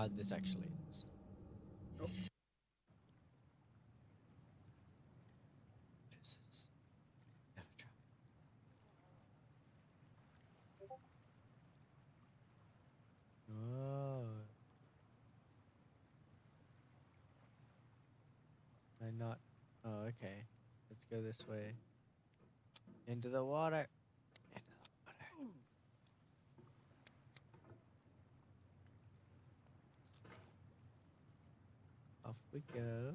hard this actually is. Oh. This is never try. Oh. I not. Oh, okay. Let's go this way. Into the water. Into the water. Off we go.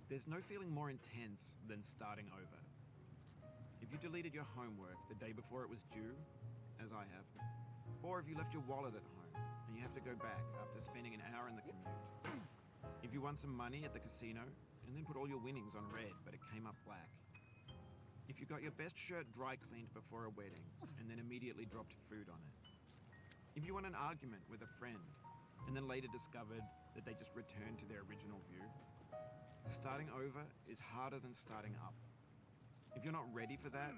There's no feeling more intense than starting over. If you deleted your homework the day before it was due, as I have, or if you left your wallet at home and you have to go back after spending an hour in the commute. If you won some money at the casino and then put all your winnings on red but it came up black. If you got your best shirt dry cleaned before a wedding and then immediately dropped food on it. If you won an argument with a friend and then later discovered that they just returned to their original view. Starting over is harder than starting up. If you're not ready for that,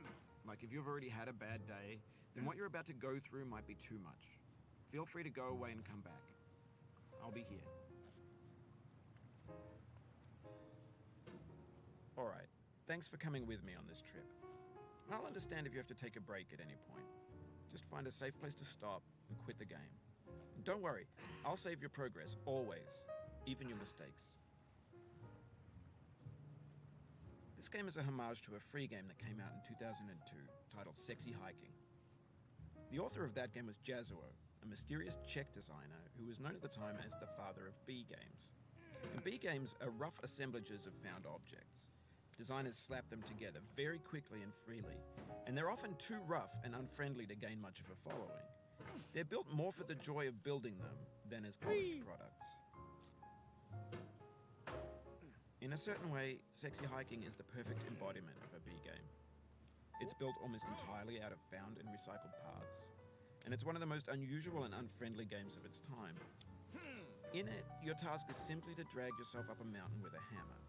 like if you've already had a bad day, then what you're about to go through might be too much. Feel free to go away and come back. I'll be here. Alright, thanks for coming with me on this trip. I'll understand if you have to take a break at any point. Just find a safe place to stop and quit the game. And don't worry, I'll save your progress, always, even your mistakes. This game is a homage to a free game that came out in 2002, titled Sexy Hiking. The author of that game was Jazuo, a mysterious Czech designer who was known at the time as the father of B games. And B games are rough assemblages of found objects. Designers slap them together very quickly and freely, and they're often too rough and unfriendly to gain much of a following. They're built more for the joy of building them than as polished products. In a certain way, Sexy Hiking is the perfect embodiment of a B game. It's built almost entirely out of found and recycled parts, and it's one of the most unusual and unfriendly games of its time. In it, your task is simply to drag yourself up a mountain with a hammer.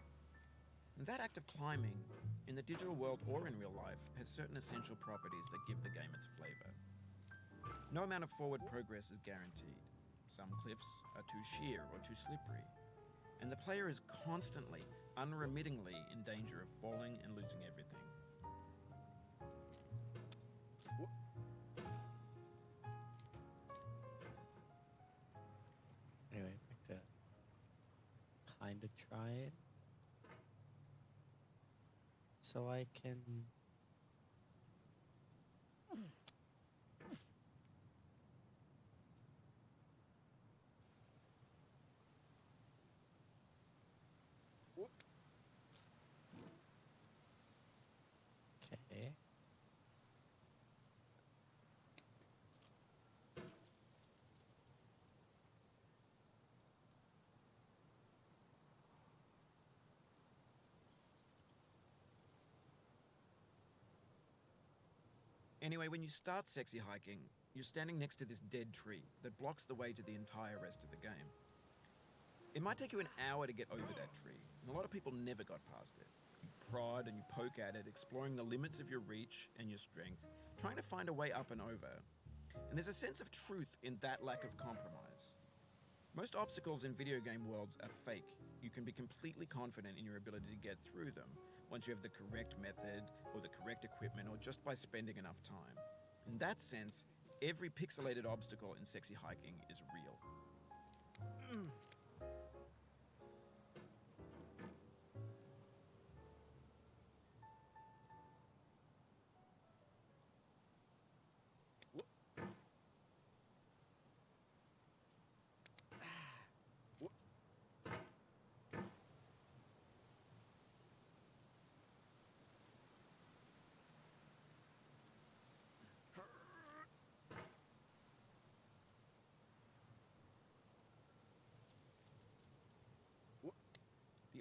And that act of climbing, in the digital world or in real life, has certain essential properties that give the game its flavor. No amount of forward progress is guaranteed. Some cliffs are too sheer or too slippery, and the player is constantly, unremittingly in danger of falling and losing everything. Anyway, back to kind of try it. So I can... Okay. Anyway, when you start Sexy Hiking, you're standing next to this dead tree that blocks the way to the entire rest of the game. It might take you an hour to get over that tree, and a lot of people never got past it. You prod and you poke at it, exploring the limits of your reach and your strength, trying to find a way up and over. And there's a sense of truth in that lack of compromise. Most obstacles in video game worlds are fake. You can be completely confident in your ability to get through them once you have the correct method or the correct equipment or just by spending enough time. In that sense, every pixelated obstacle in Sexy Hiking is real.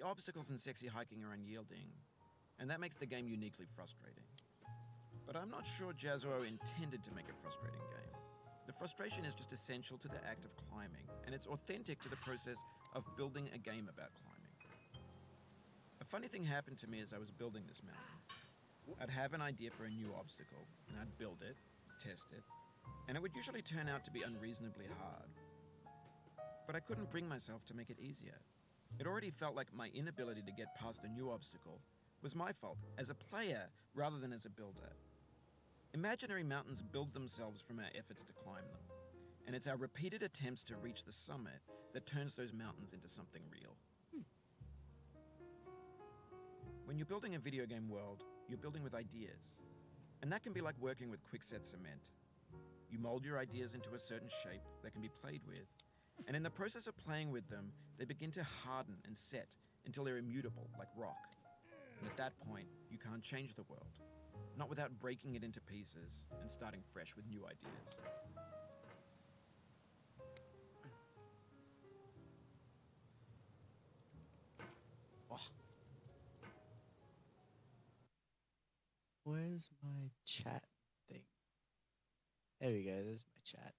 The obstacles in sexy hiking are unyielding, and that makes the game uniquely frustrating. But I'm not sure Jazzuo intended to make a frustrating game. The frustration is just essential to the act of climbing, and it's authentic to the process of building a game about climbing. A funny thing happened to me as I was building this mountain. I'd have an idea for a new obstacle, and I'd build it, test it, and it would usually turn out to be unreasonably hard. But I couldn't bring myself to make it easier. It already felt like my inability to get past the new obstacle was my fault as a player rather than as a builder. Imaginary mountains build themselves from our efforts to climb them, and it's our repeated attempts to reach the summit that turns those mountains into something real. When you're building a video game world, you're building with ideas, and that can be like working with quickset cement. You mold your ideas into a certain shape that can be played with, and in the process of playing with them, they begin to harden and set until they're immutable, like rock. And at that point, you can't change the world, not without breaking it into pieces and starting fresh with new ideas. Oh. Where's my chat thing? There we go, there's my chat thing.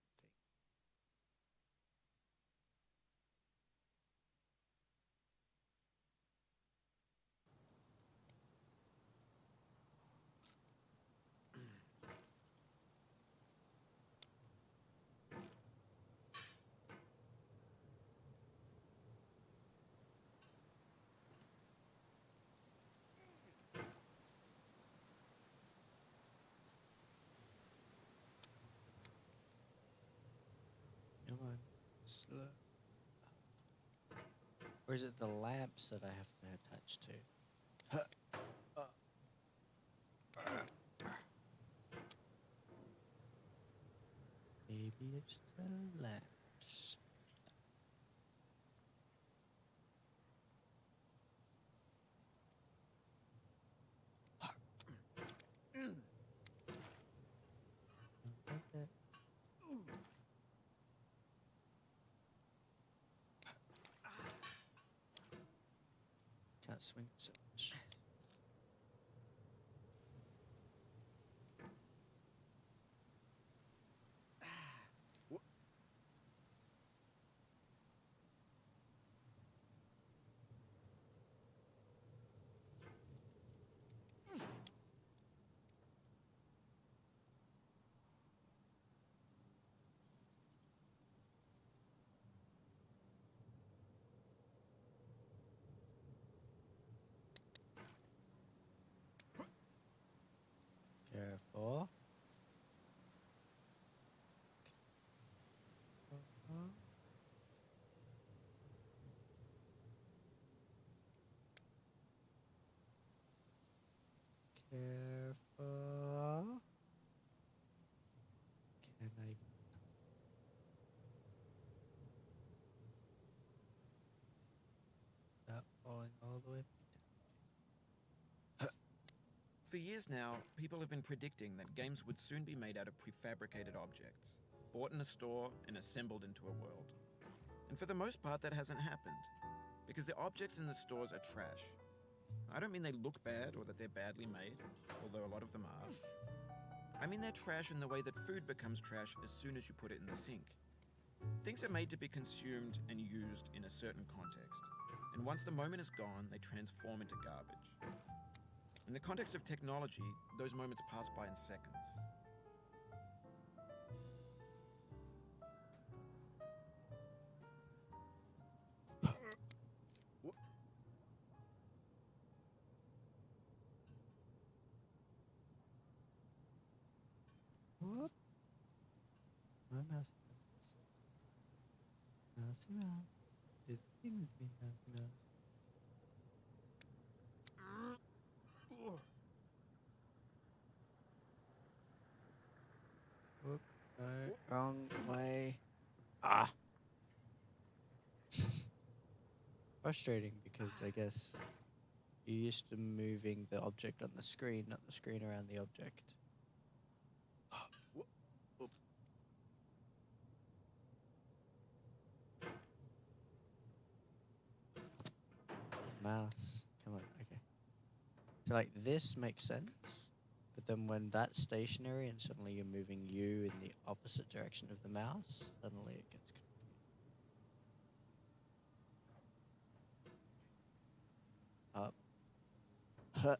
Come on, slow. Or is it the lamps that I have to attach to? Maybe it's the lamps. Okay. Can't swing it so much. Careful. Careful. Can I? Not falling all the way. For years now, people have been predicting that games would soon be made out of prefabricated objects, bought in a store and assembled into a world. And for the most part, that hasn't happened, because the objects in the stores are trash. I don't mean they look bad or that they're badly made, although a lot of them are. I mean they're trash in the way that food becomes trash as soon as you put it in the sink. Things are made to be consumed and used in a certain context, and once the moment is gone, they transform into garbage. In the context of technology, those moments pass by in seconds. Whoop. Mouse, mouse. Mouse, mouse. Did he move me, mouse, mouse? Whoop. No, wrong way. Ah! Frustrating because I guess you're used to moving the object on the screen, not the screen around the object. mouse. Come on, okay. So like this makes sense, but then when that's stationary and suddenly you're moving you in the opposite direction of the mouse, suddenly it gets up. Huh.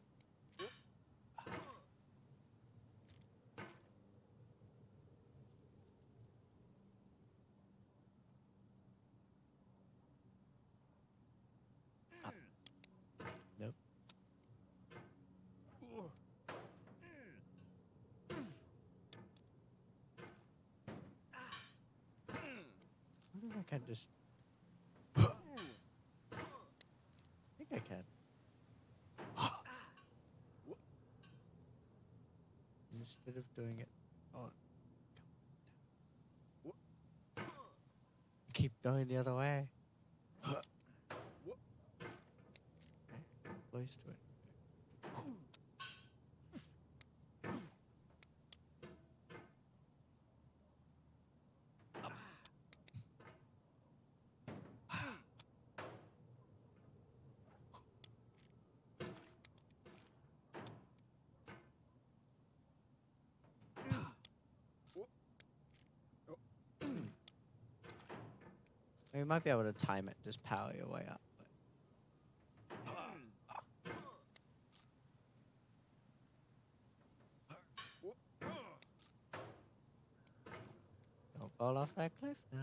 Up. Nope. I wonder if I can just. I think I can. Instead of doing it. Oh. Keep going the other way. Okay, close to it. You might be able to time it, just power your way up. Don't fall off that cliff now.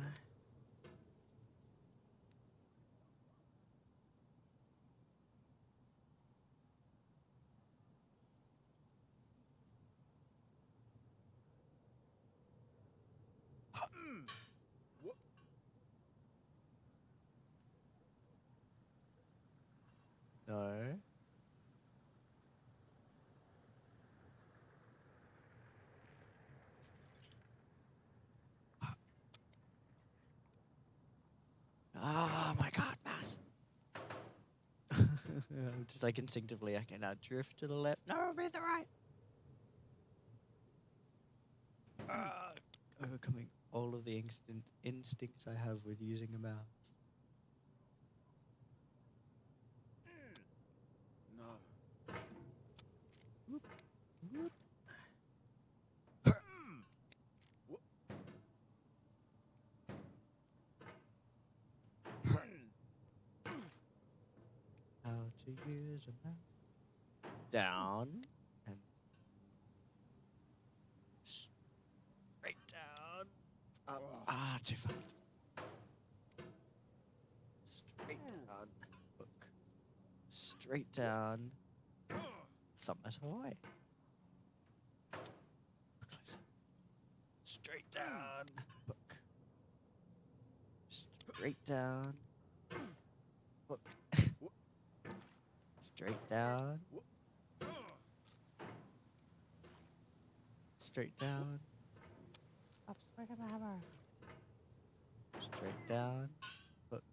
No. Oh my god, mouse. I'm just like instinctively, I can now drift to the left. No, be the right. Overcoming all of the instincts I have with using a mouse. No. Whoop, whoop. How to use a mouse. Down and straight down. Up. Ah, too fast. Straight down. Hook. Straight down. Thumb it away. Closer. Straight down. Hook. Straight down. Hook. Straight down. Straight down. Stop swinging the hammer. Straight down. Hook.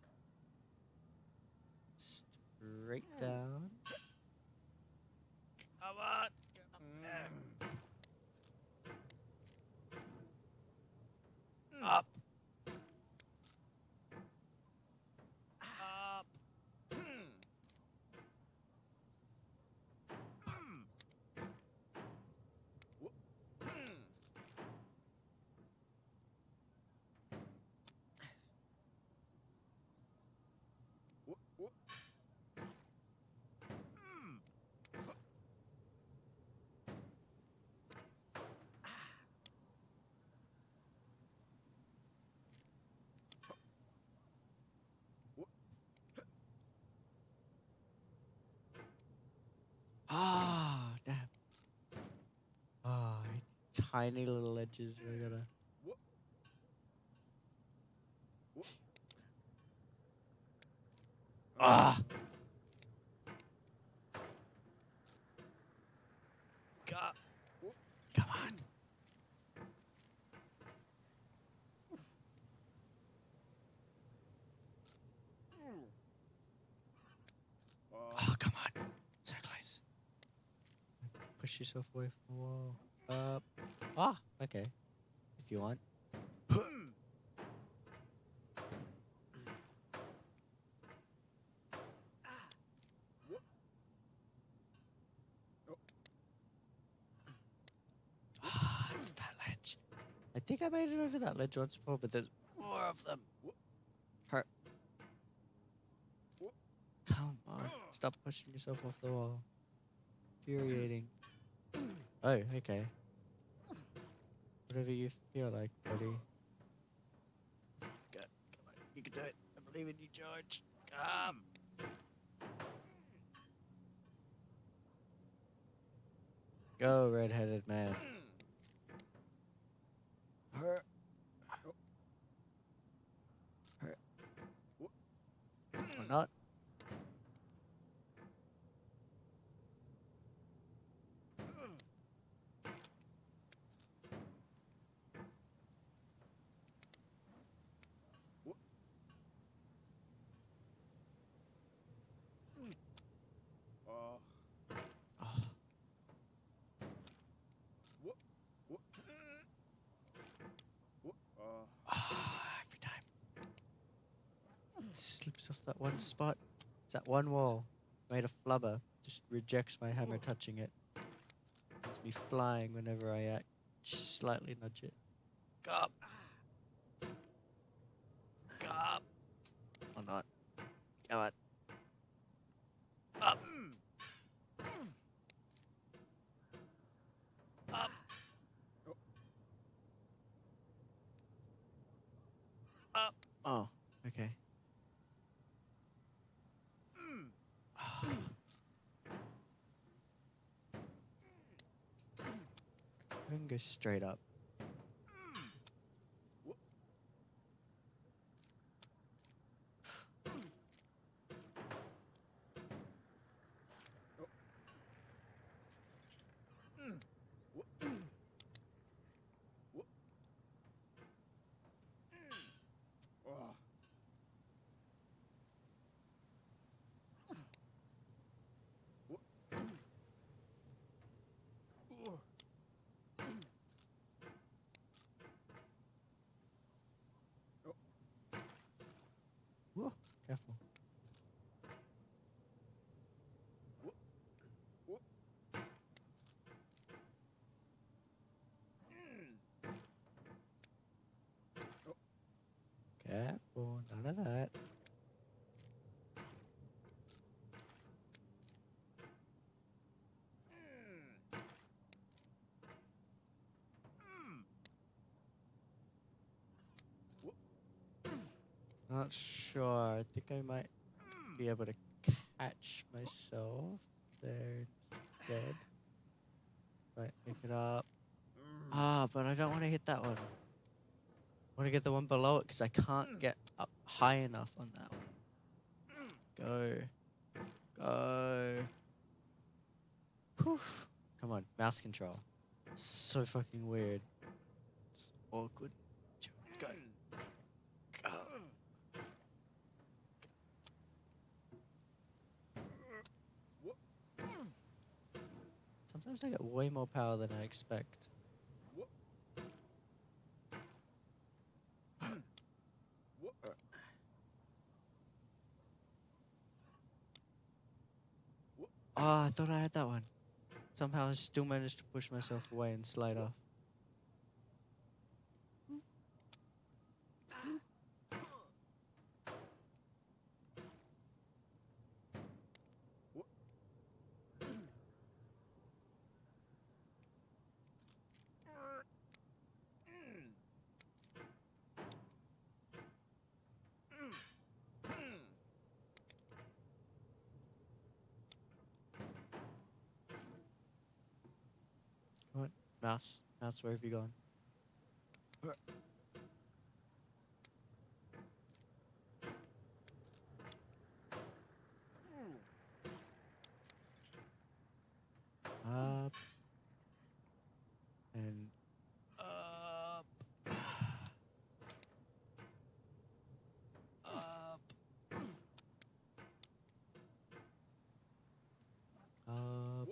Straight down. Come on. Get up there. Up. Up. Ah, damn. Ah, tiny little edges. I gotta. Ah. God. Come on. Oh, come on. So close. Push yourself away from the wall. Up. Ah, okay. If you want. think I made it over that ledge once before, but there's more of them. Hurt. Come on. Stop pushing yourself off the wall. Infuriating. Oh, okay. Whatever you feel like, buddy. Go. Come on. You can do it. I believe in you, George. Come. Go, red-headed man. Hurt. Hurt. Or not. Oh. Every time. Slips off that one spot. It's that one wall. Made of flubber. Just rejects my hammer touching it. It's me flying whenever I just slightly nudge it. Go up. Go up. Or not. Come on. Up. Up. Up. Oh, okay. I can go straight up. Whoa, careful. Careful, none of that. Not sure. I think I might be able to catch myself there instead. Right, pick it up. Ah, but I don't want to hit that one. I want to get the one below it because I can't get up high enough on that one. Go. Go. Whew. Come on, mouse control. It's so fucking weird. It's awkward. Go. Go. Sometimes I get way more power than I expect. Oh, I thought I had that one. Somehow I still managed to push myself away and slide off. Come on, mouse. Mouse, where have you gone? Up. And up. Up. Up.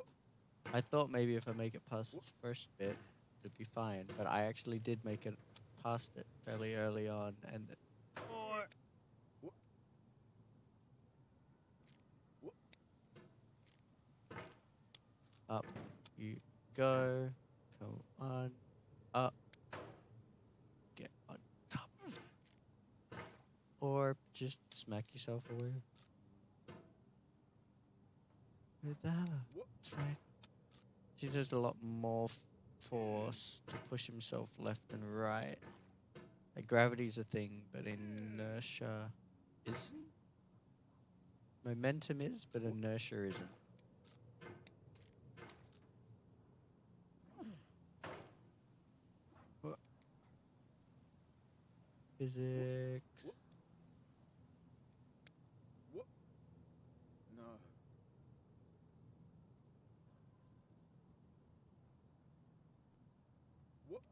I thought maybe if I make it past this first bit, it'd be fine. But I actually did make it past it fairly early on, and up you go. Come on. Up. Or just smack yourself away. With that. It's fine. He does a lot more force to push himself left and right. Like gravity's a thing, but inertia is. Momentum is, but inertia isn't. What? Physics. No. What?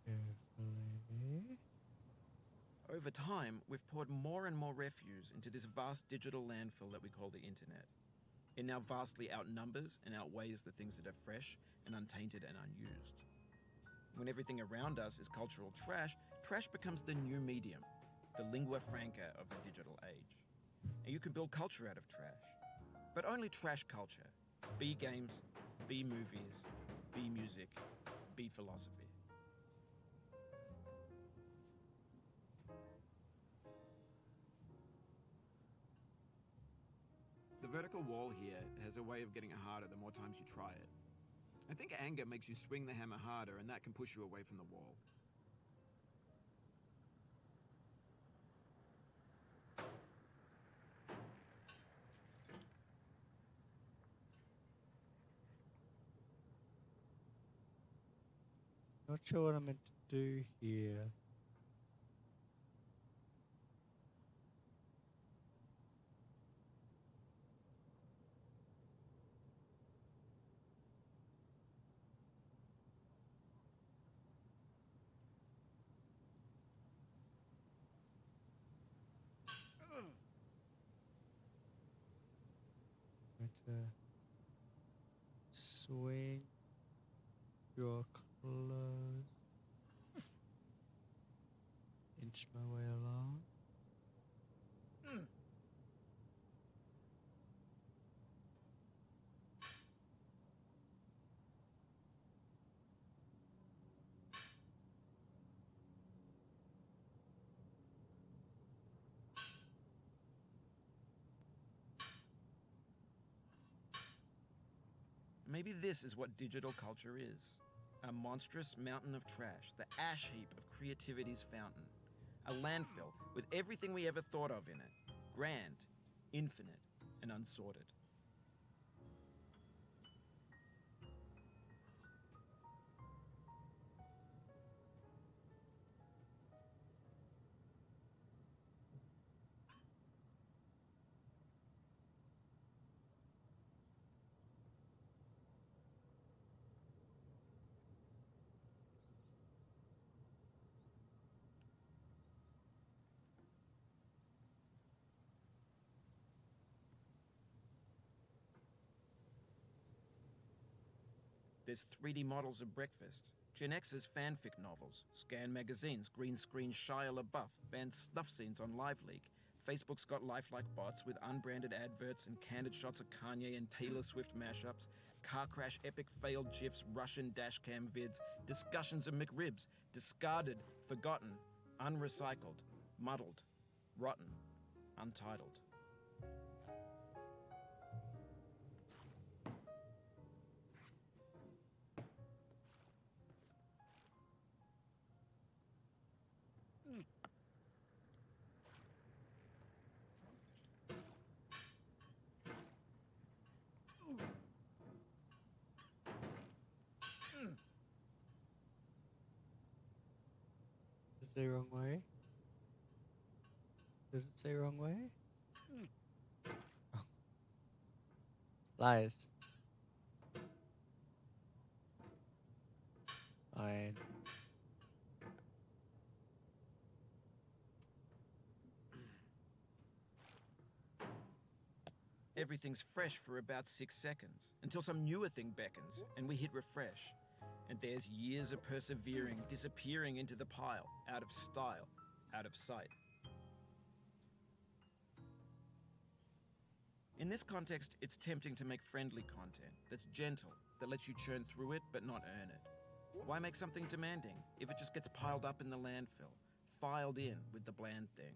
Carefully. Over time, we've poured more and more refuse into this vast digital landfill that we call the internet. It now vastly outnumbers and outweighs the things that are fresh and untainted and unused. When everything around us is cultural trash, trash becomes the new medium, the lingua franca of the digital age. And you can build culture out of trash. But only trash culture. Be games, be movies, be music, be philosophy. The vertical wall here has a way of getting harder the more times you try it. I think anger makes you swing the hammer harder, and that can push you away from the wall. Not sure what I'm meant to do here. Better swing your clothes. Inch my way along. Maybe this is what digital culture is. A monstrous mountain of trash, the ash heap of creativity's fountain. A landfill with everything we ever thought of in it. Grand, infinite, and unsorted. There's 3D models of breakfast, Gen X's fanfic novels, scan magazines, green screen Shia LaBeouf, banned snuff scenes on LiveLeak. Facebook's got lifelike bots with unbranded adverts and candid shots of Kanye and Taylor Swift mashups, car crash epic failed GIFs, Russian dashcam vids, discussions of McRibs, discarded, forgotten, unrecycled, muddled, rotten, untitled. Does it say wrong way? Does it say wrong way? Oh. Lies. Fine. Everything's fresh for about 6 seconds, until some newer thing beckons, and we hit refresh. And there's years of persevering disappearing into the pile, out of style, out of sight. In this context, it's tempting to make friendly content that's gentle, that lets you churn through it but not earn it. Why make something demanding if it just gets piled up in the landfill, filed in with the bland things?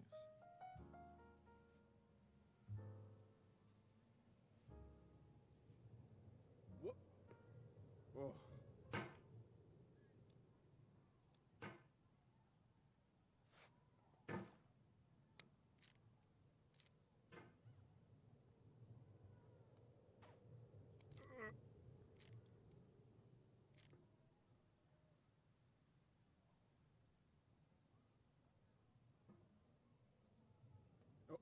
Oh.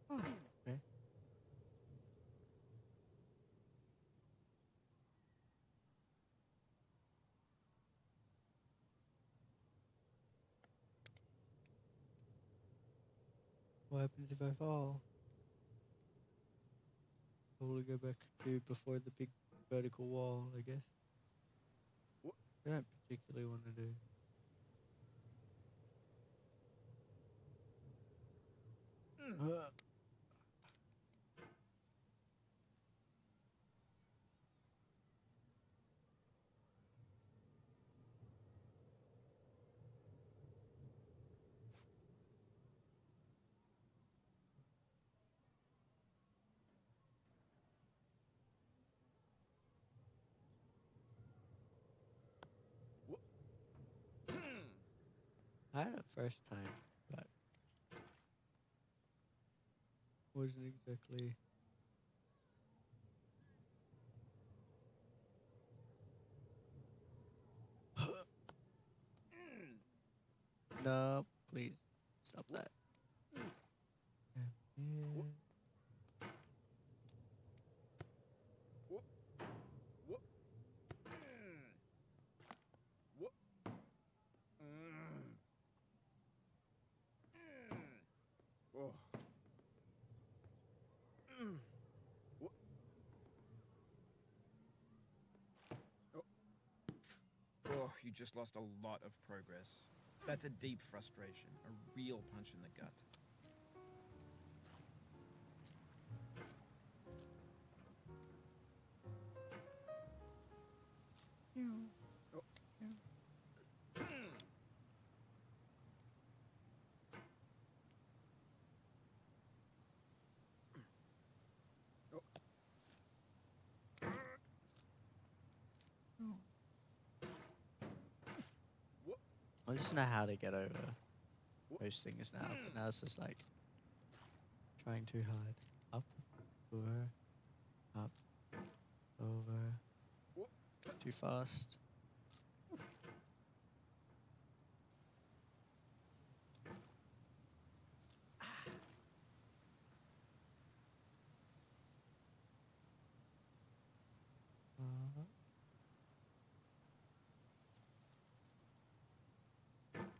Oh, okay. What happens if I fall? Probably go back to before the big vertical wall, I guess. I don't particularly want to do. I had it first time, but wasn't exactly. No, please stop that. Yeah. Oh, you just lost a lot of progress. That's a deep frustration, a real punch in the gut. I just know how to get over most things now, but now it's just like trying too hard. Up, over, up, over. Too fast.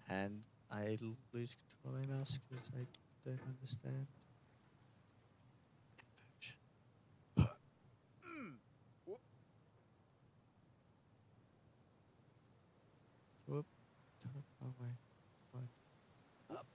And I lose control of my mouse because I don't understand. Whoop. Oh my. Fine. Up.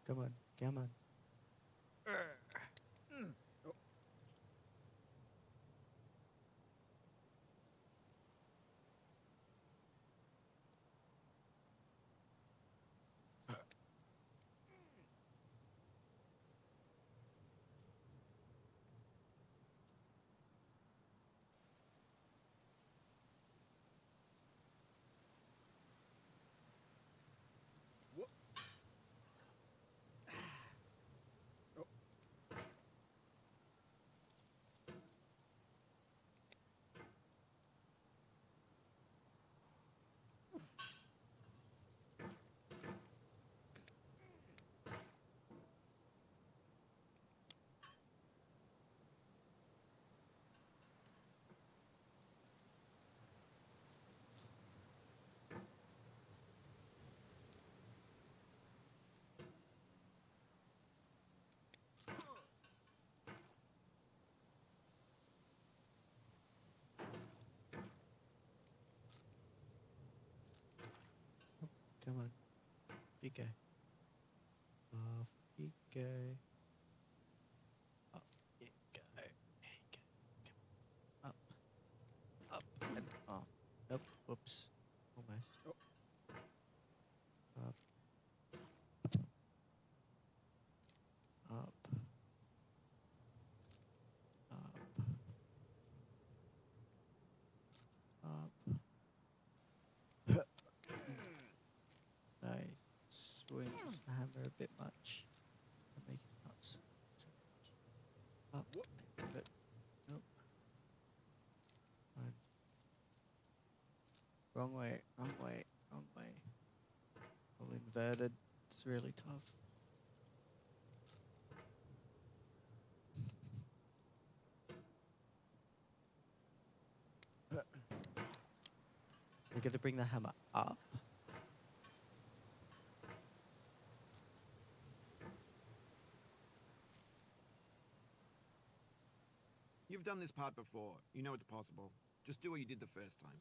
Come on, come on. Come on. You go. Off you go. Up you go. There you go. Come up. Up and off. Nope. Whoops. Almost. Up. Up. Up. Up. Nice. Swings the hammer a bit much. And make it not so much. Up. Give it. Nope. Fine. Wrong way. Wrong way. Wrong way. All inverted. It's really tough. We're going to bring the hammer up. You've done this part before. You know it's possible. Just do what you did the first time.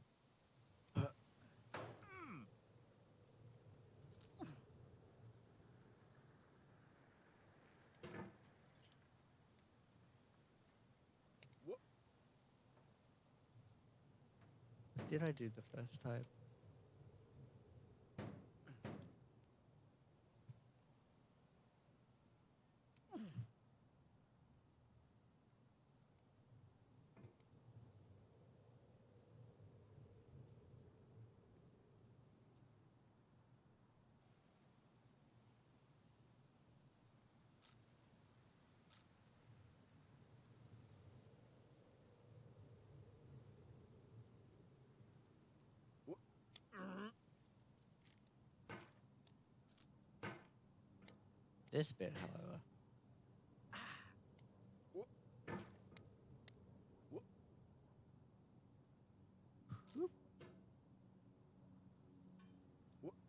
What did I do the first time? This bit, however. Whoop. Whoop.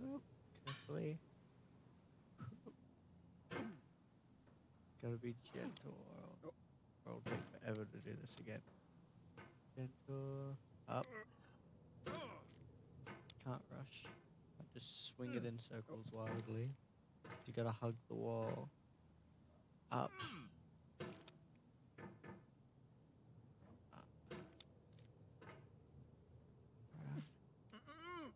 Whoop. Carefully. Whoop. Gotta be gentle or it'll take forever to do this again. Gentle. Up. Can't rush. Just swing it in circles wildly. You gotta hug the wall. Up. Up. Around.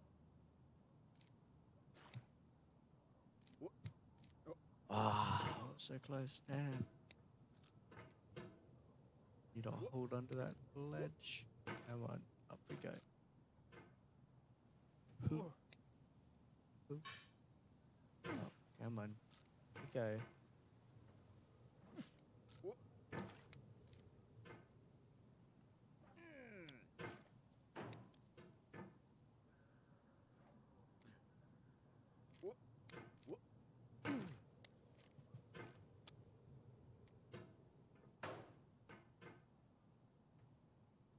Ah, so close. Damn. Need to hold onto that ledge. Come on, up we go. Hoop. Hoop. Oh, come on. We go.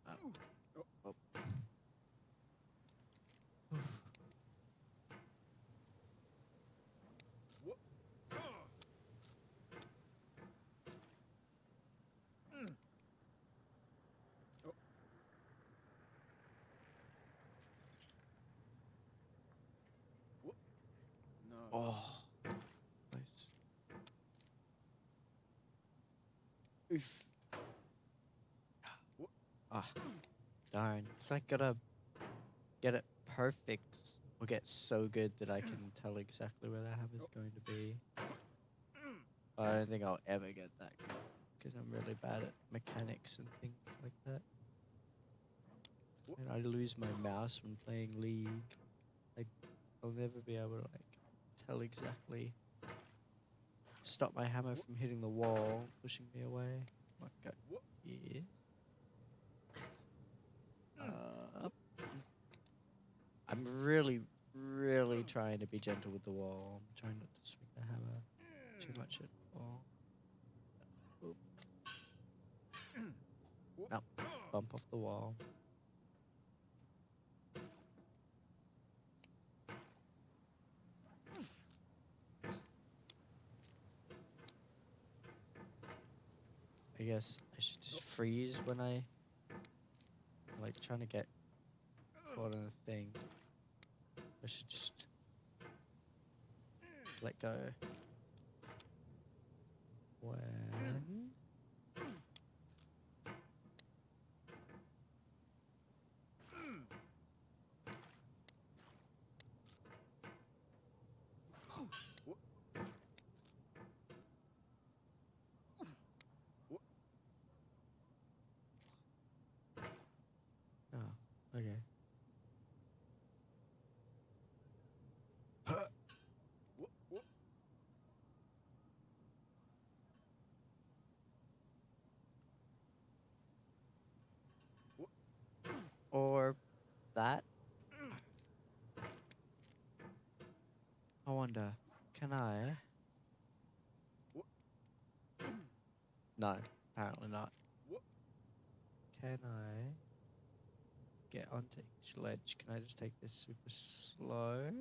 Up. Up. Oh, nice. Oof. Ah, darn. It's like gotta get it perfect or get so good that I can tell exactly where the hammer's going to be. I don't think I'll ever get that good because I'm really bad at mechanics and things like that. And I lose my mouse when playing League. Like, I'll never be able to like tell exactly. Stop my hammer from hitting the wall, pushing me away. Like, go here. Up. I'm really, really trying to be gentle with the wall. I'm trying not to swing the hammer too much at the wall. Oop. No, bump off the wall. I guess I should just freeze when I like trying to get caught in a thing. I should just let go. When? Oh, okay. Or that? I wonder, can I? No, apparently not. Can I get onto each ledge? Can I just take this super slow?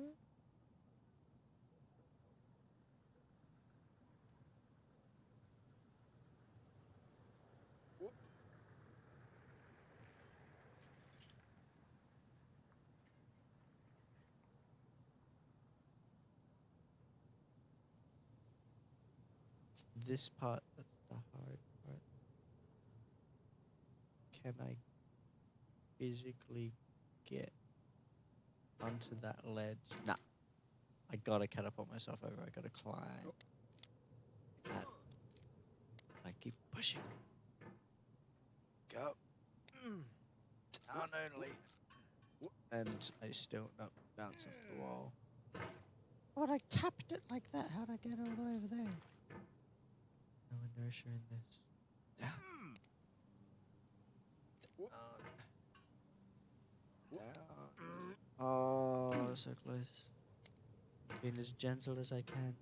It's this part that's the hard part. Can I physically get onto that ledge? Nah. I gotta catapult myself over. I gotta climb. That. I keep pushing. Go. Down only. And I still not bounce off the wall. But I tapped it like that. How'd I get all the way over there? No inertia in this. Down. Down. Oh, so close. Being as gentle as I can.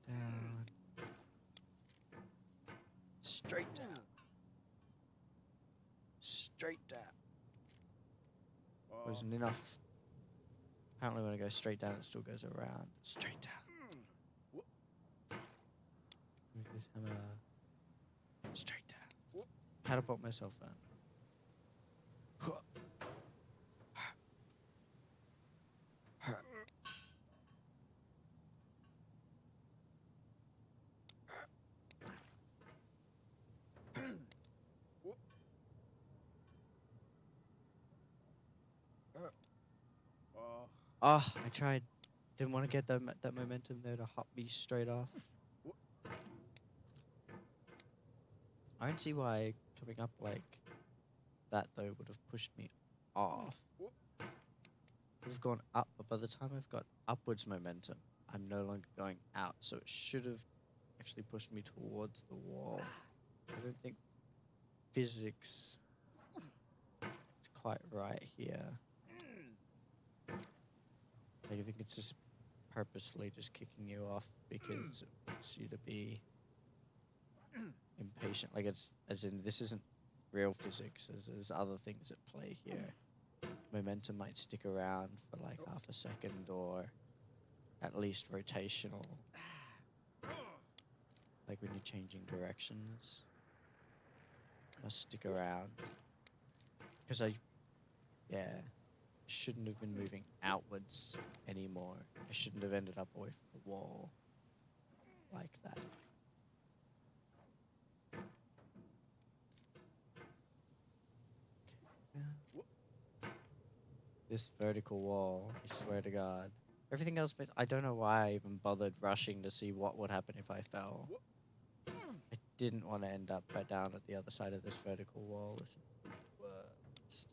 Down. Straight down. Straight down. Wasn't enough. Apparently when I go straight down, it still goes around. Straight down. Move this hammer. Straight down. Catapult myself down. Oh, I tried. Didn't want to get that momentum there to hop me straight off. I don't see why coming up like that though would have pushed me off. Would have gone up, but by the time I've got upwards momentum, I'm no longer going out, so it should have actually pushed me towards the wall. I don't think physics is quite right here. Like, I think it's just purposefully just kicking you off because it wants you to be impatient. Like, it's as in this isn't real physics. There's other things at play here. Momentum might stick around for like half a second or at least rotational. Like when you're changing directions. Must stick around. Because shouldn't have been moving outwards anymore. I shouldn't have ended up away from the wall like that. This vertical wall, I swear to God. Everything else, I don't know why I even bothered rushing to see what would happen if I fell. I didn't want to end up down at the other side of this vertical wall. This is the worst.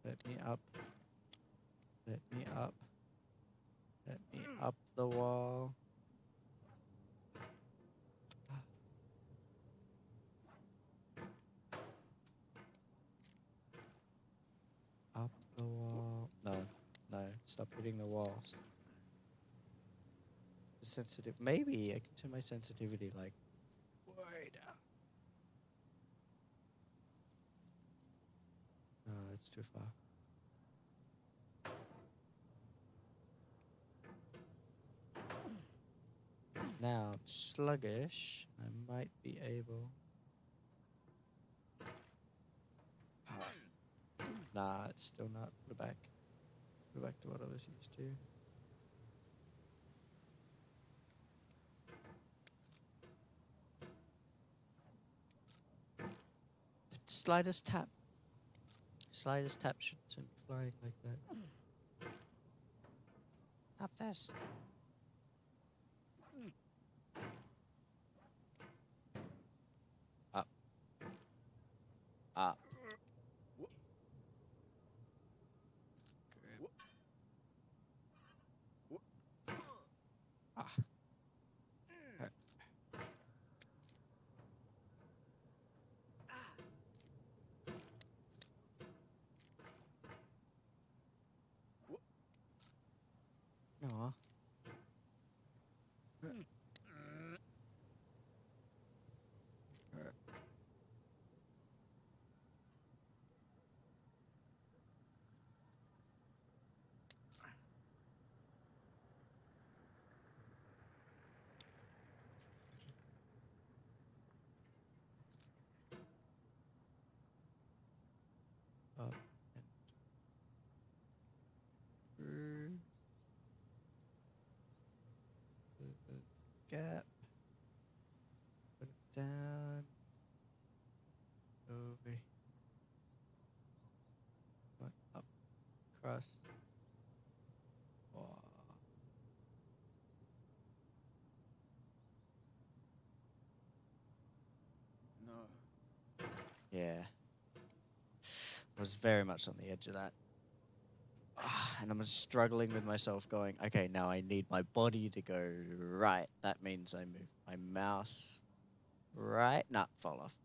Let me up. Let me up. Let me up the wall. Up the wall. No. Stop hitting the walls. Sensitive. Maybe I can turn my sensitivity like way down. No, that's too far. Now, sluggish. I might be able. Nah, it's still not. Put it back. Go back to what I was used to. The slightest tap. Slightest tap should send flying like that. Tap this. Up. Up. Grip. Ah. Hurt. Aw. Hurt. Hurt. Up and through the gap. Put it down. Over. Went up. Across. Wow. No. Yeah. I was very much on the edge of that. And I'm struggling with myself going, okay, now I need my body to go right. That means I move my mouse right. Nah, fall off.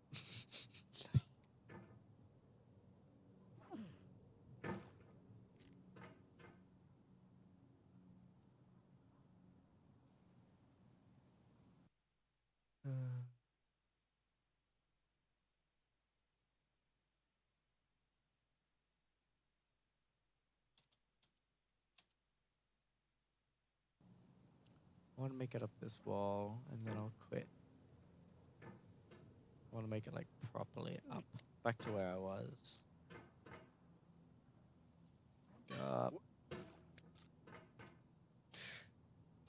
I want to make it up this wall, and then I'll quit. I want to make it like properly up, back to where I was. Go up.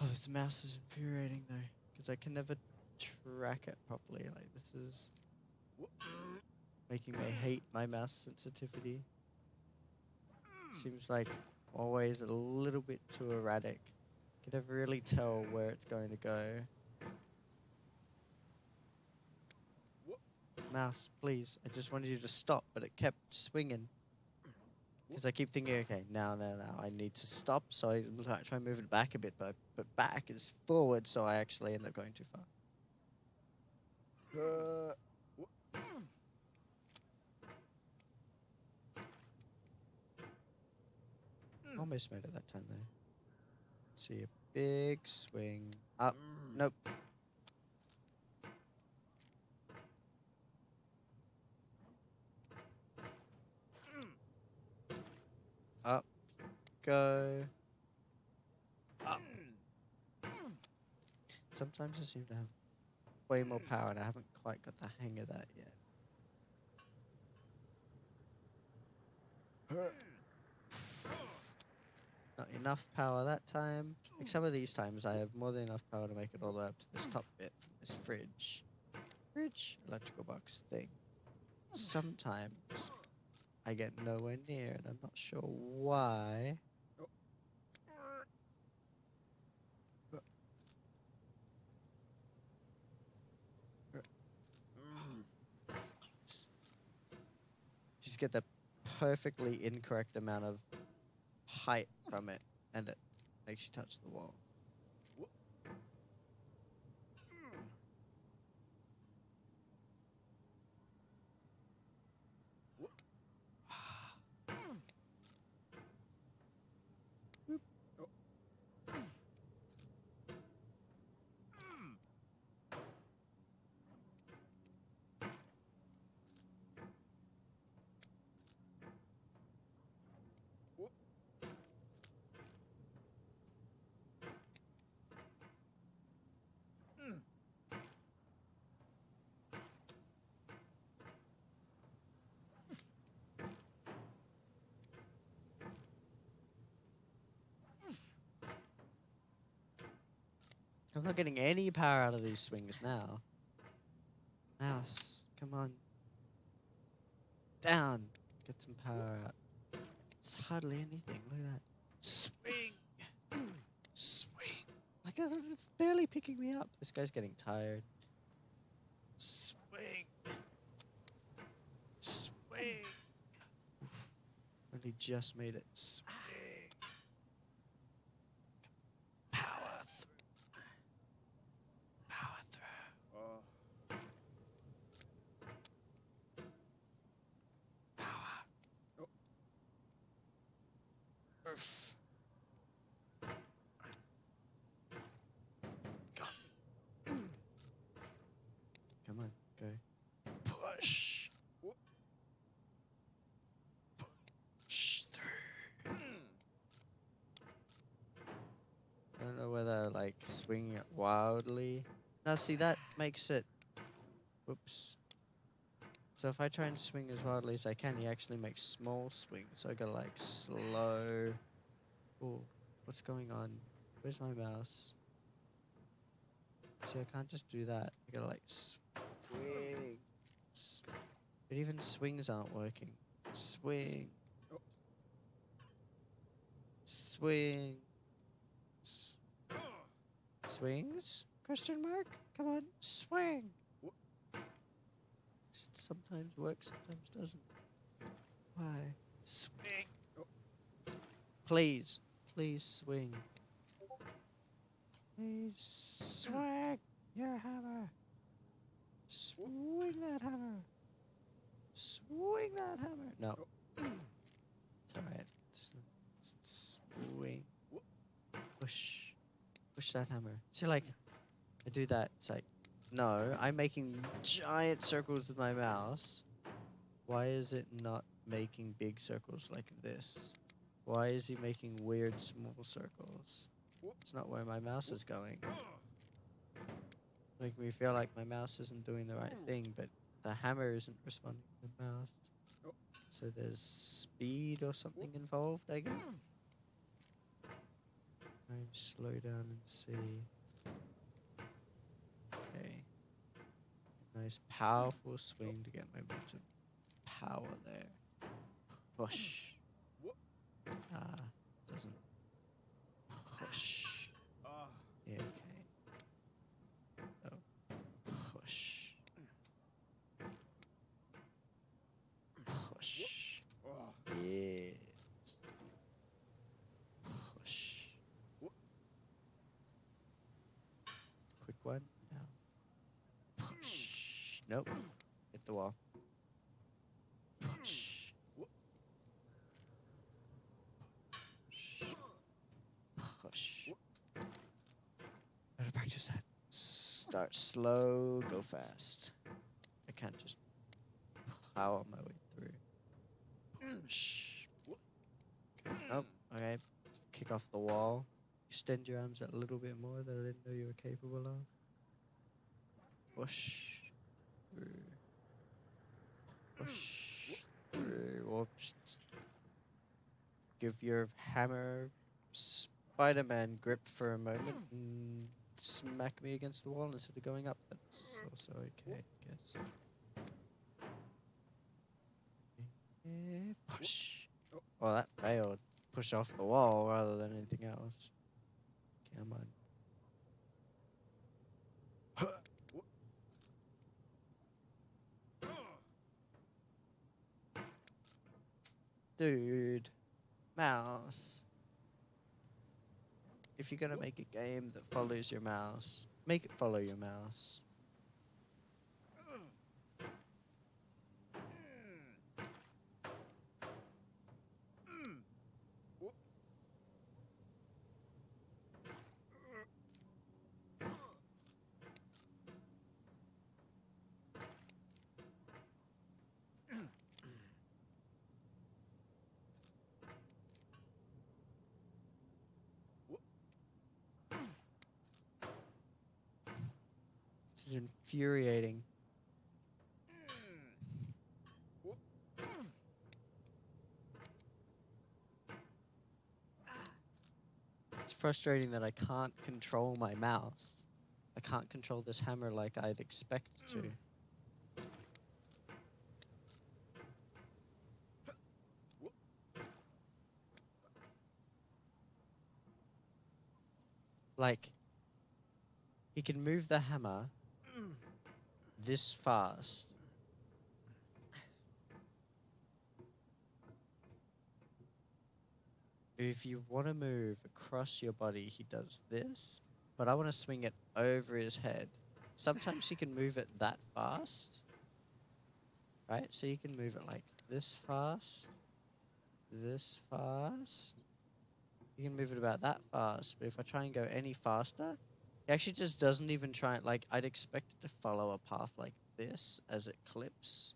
Oh, this mouse is infuriating though, because I can never track it properly. Like this is making me hate my mouse sensitivity. Seems like always a little bit too erratic. Can never really tell where it's going to go. Mouse, please. I just wanted you to stop, but it kept swinging. Because I keep thinking, okay, now, I need to stop. So I try moving it back a bit, but back is forward, so I actually end up going too far. Almost made it that time, though. See a big swing. Up. Nope. Up. Go. Up. Sometimes I seem to have way more power, and I haven't quite got the hang of that yet. Not enough power that time. Like some of these times, I have more than enough power to make it all the way up to this top bit from this fridge. Electrical box thing. Sometimes I get nowhere near, and I'm not sure why. Just get the perfectly incorrect amount of height from it, and it makes you touch the wall. I'm not getting any power out of these swings now. Mouse, come on. Down. Get some power out. It's hardly anything. Look at that. Swing. Swing. Like, it's barely picking me up. This guy's getting tired. Swing. Swing. Oof. Only just made it. Swing. Power through. Power through. Power. Oof. Come on, go. Push. Push through. I don't know whether, like, swinging it wildly. Now, see, that makes it... Whoops. So if I try and swing as wildly as I can, he actually makes small swings. So I gotta, like, slow... Oh, what's going on? Where's my mouse? See, I can't just do that. I gotta, like, swing. But even swings aren't working. Swing. Swing. Swings? Question mark? Come on, swing. Sometimes works, sometimes doesn't. Why? Swing. Please. Please swing. Please swing your hammer. Swing that hammer. Swing that hammer. No. It's alright. Swing. Push. Push that hammer. See, like, I do that. It's like, no, I'm making giant circles with my mouse. Why is it not making big circles like this? Why is he making weird small circles? It's not where my mouse is going. Making me feel like my mouse isn't doing the right thing, but the hammer isn't responding to the mouse. So there's speed or something involved, I guess. Try and slow down and see. Okay. Nice powerful swing to get momentum. Power there. Push. Doesn't push. Yeah, okay. Oh. Push. Push. Yes. Push. Quick one. Now. Push. Nope. Hit the wall. Push. Push. Better practice that. Start slow, go fast. I can't just power my way through. Push. Oh, okay. Kick off the wall. Extend your arms a little bit more that I didn't know you were capable of. Push through. Push through. Or just give your hammer Spider-Man grip for a moment and smack me against the wall instead of going up. That's also okay, I guess. Push. Well, that failed. Push off the wall rather than anything else. Come on. Dude. Mouse. If you're gonna make a game that follows your mouse, make it follow your mouse. This is infuriating. It's frustrating that I can't control my mouse. I can't control this hammer like I'd expect to. Like, he can move the hammer this fast. If you want to move across your body, he does this. But I want to swing it over his head. Sometimes he can move it that fast. Right? So you can move it like this fast. This fast. You can move it about that fast. But if I try and go any faster, he actually just doesn't even try. Like, I'd expect it to follow a path like this as it clips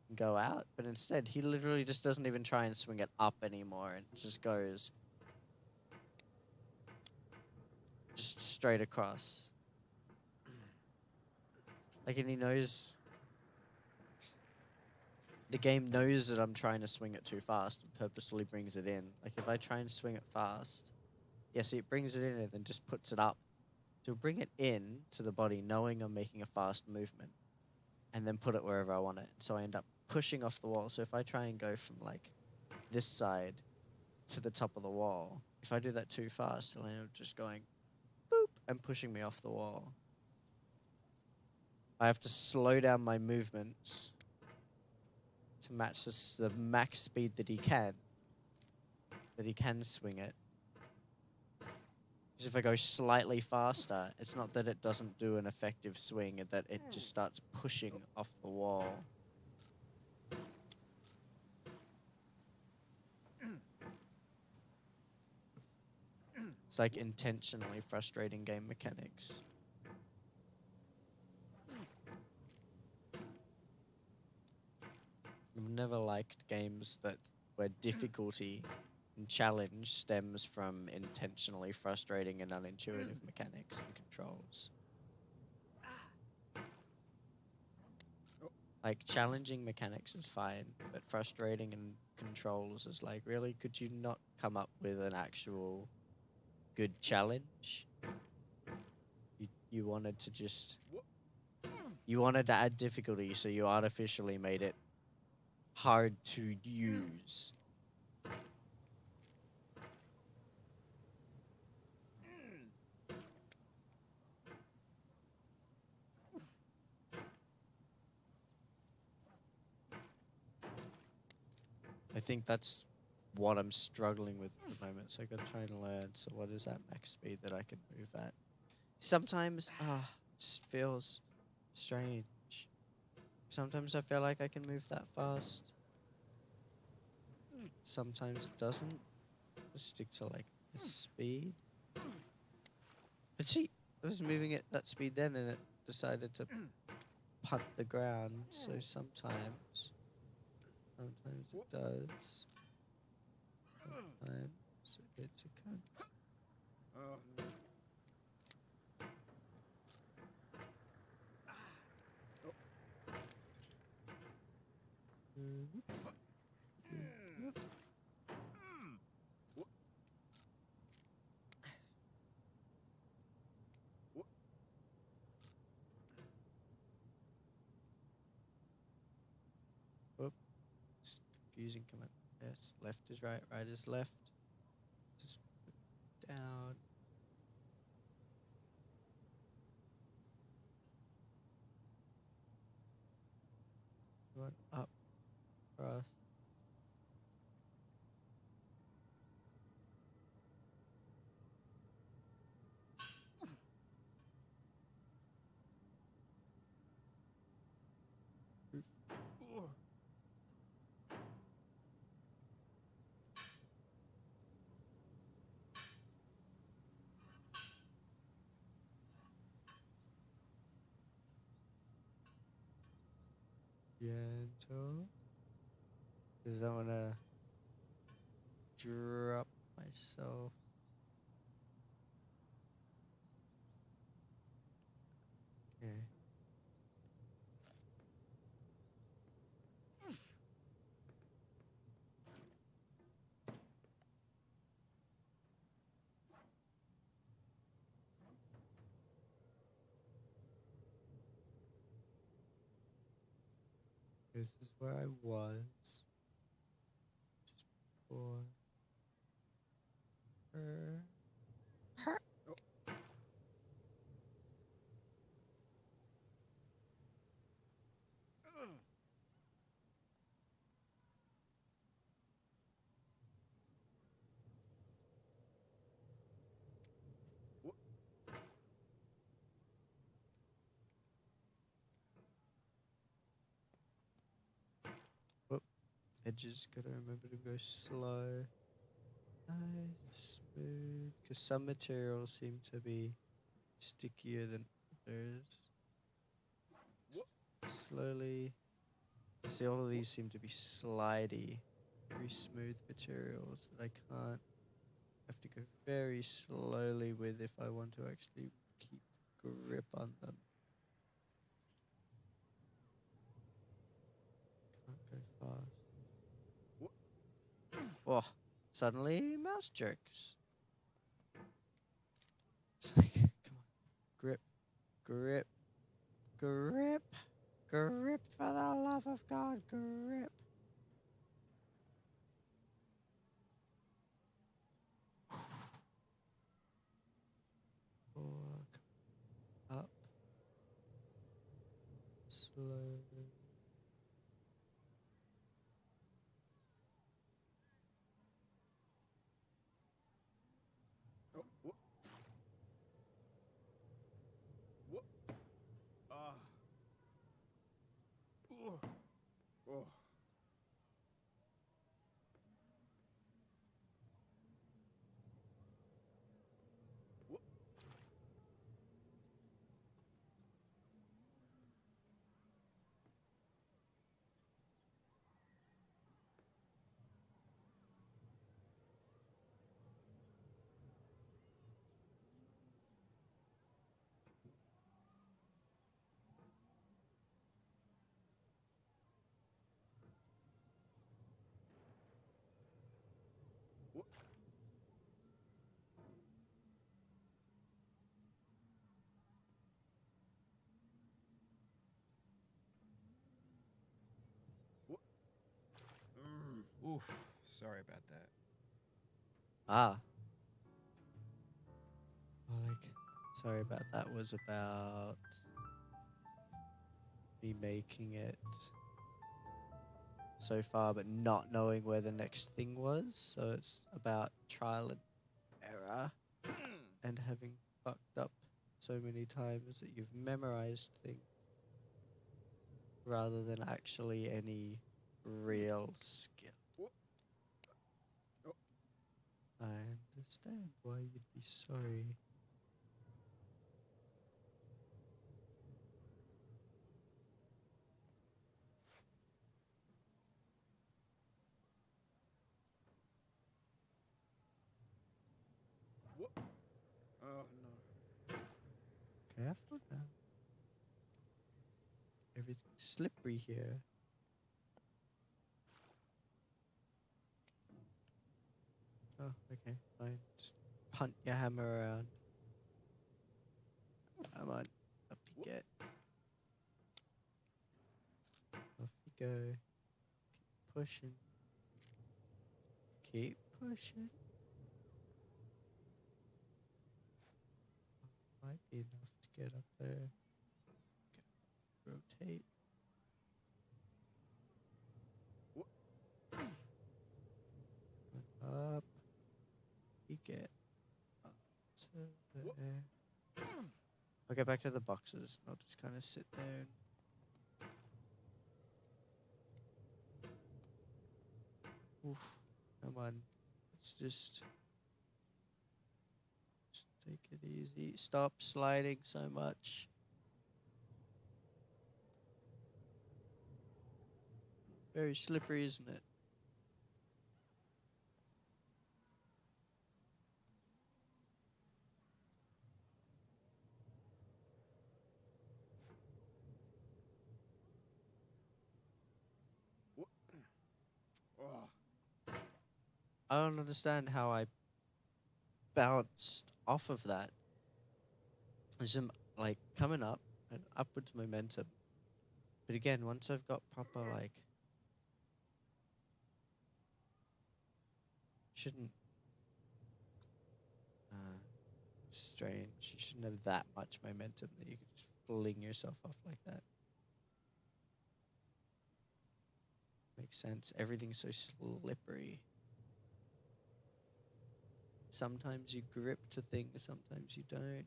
and go out. But instead, he literally just doesn't even try and swing it up anymore. And just goes just straight across. Like, and he knows... The game knows that I'm trying to swing it too fast and purposefully brings it in. Like, if I try and swing it fast... Yeah, see, it brings it in and then just puts it up. So bring it in to the body knowing I'm making a fast movement. And then put it wherever I want it. So I end up pushing off the wall. So if I try and go from, like, this side to the top of the wall... If I do that too fast, it'll end up just going... Boop! And pushing me off the wall. I have to slow down my movements... to match the max speed that he can swing it. Because if I go slightly faster, it's not that it doesn't do an effective swing, it's that it just starts pushing off the wall. It's like intentionally frustrating game mechanics. I've never liked games where difficulty and challenge stems from intentionally frustrating and unintuitive mechanics and controls. Like, challenging mechanics is fine, but frustrating and controls is like, really? Could you not come up with an actual good challenge? You wanted to just... You wanted to add difficulty, so you artificially made it hard to use. I think that's what I'm struggling with at the moment, so I gotta try and learn. So what is that max speed that I can move at? Sometimes, it just feels strange. Sometimes I feel like I can move that fast. Sometimes it doesn't. Just stick to like this speed. But see, I was moving at that speed then and it decided to punt the ground. So sometimes it does. Sometimes it's a cunt. Whoop. It's confusing command. Yes, left is right, right is left. Just put down. One up, cross. Gentle. Because I want to drop myself. Okay. This is where I was. Just before her. Oh. Ugh. Wha- Whoop. Edges, gotta remember to go slow. Nice, smooth. Because some materials seem to be stickier than others. Slowly. See, all of these seem to be slidey, very smooth materials that I can't. Have to go very slowly with if I want to actually keep grip on them. Can't go fast. Oh, suddenly mouse jerks. It's like, come on, grip, grip, grip, grip for the love of God, grip. Oh, up, slowly. Oh, wha- wha- Ah. Ugh. Oh. Wha- wha- wha- Oof. Sorry about that. Ah, well, like, sorry about that. Was about me making it so far, but not knowing where the next thing was. So it's about trial and error and having fucked up so many times that you've memorized things rather than actually any real skill. Wha- oh. I understand why you'd be sorry. Wha- Oh no. Careful now. Everything's slippery here. Oh, okay, fine. Just punt your hammer around. Come on, up you get. Off you go. Keep pushing. Keep pushing. Might be enough to get up there. Rotate. Wha- Up. You get up to Wha- there. I'll get back to the boxes. I'll just kind of sit there. Oof. Come on. Let's just take it easy. Stop sliding so much. Very slippery, isn't it? wha- Oh. I don't understand how I bounced off of that. There's some like coming up and upwards momentum, But again, once I've got proper, like... Shouldn't... strange. You shouldn't have that much momentum that you can just fling yourself off like that. Makes sense. Everything's so slippery. Sometimes you grip to things, sometimes you don't.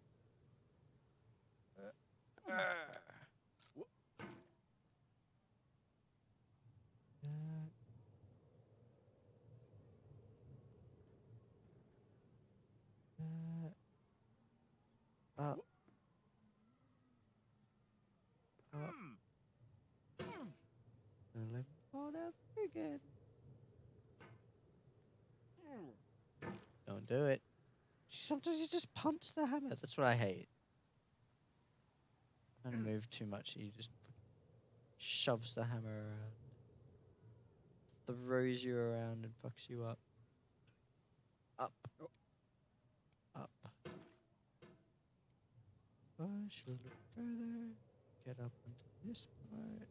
Up. Up. And let me fall down there again. Don't do it. Sometimes you just punch the hammer. That's what I hate. Trying to move too much, he just shoves the hammer around. Throws you around and fucks you up. Up. Up. Push a little further. Get up into this part.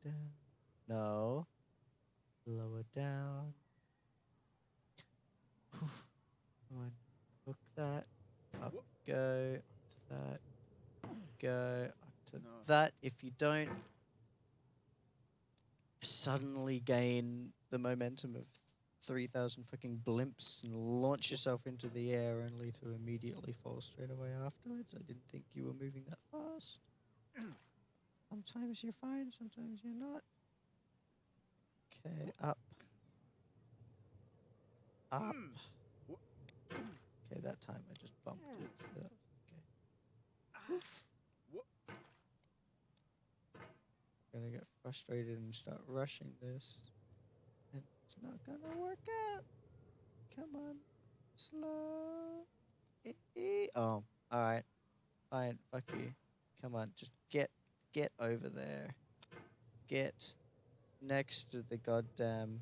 Down. No. Lower down. Come on. Hook that. Up. Go. Up to that. Go. Up to that. If you don't suddenly gain the momentum of 3,000 fucking blimps and launch yourself into the air only to immediately fall straight away afterwards. I didn't think you were moving that fast. Sometimes you're fine, sometimes you're not. Okay, up. Up. Okay, that time I just bumped it. So that was okay. Oof. Gonna get frustrated and start rushing this. And it's not gonna work out. Come on. Slow. Oh, alright. Fine, fuck you. Come on, just get over there. Get next to the goddamn...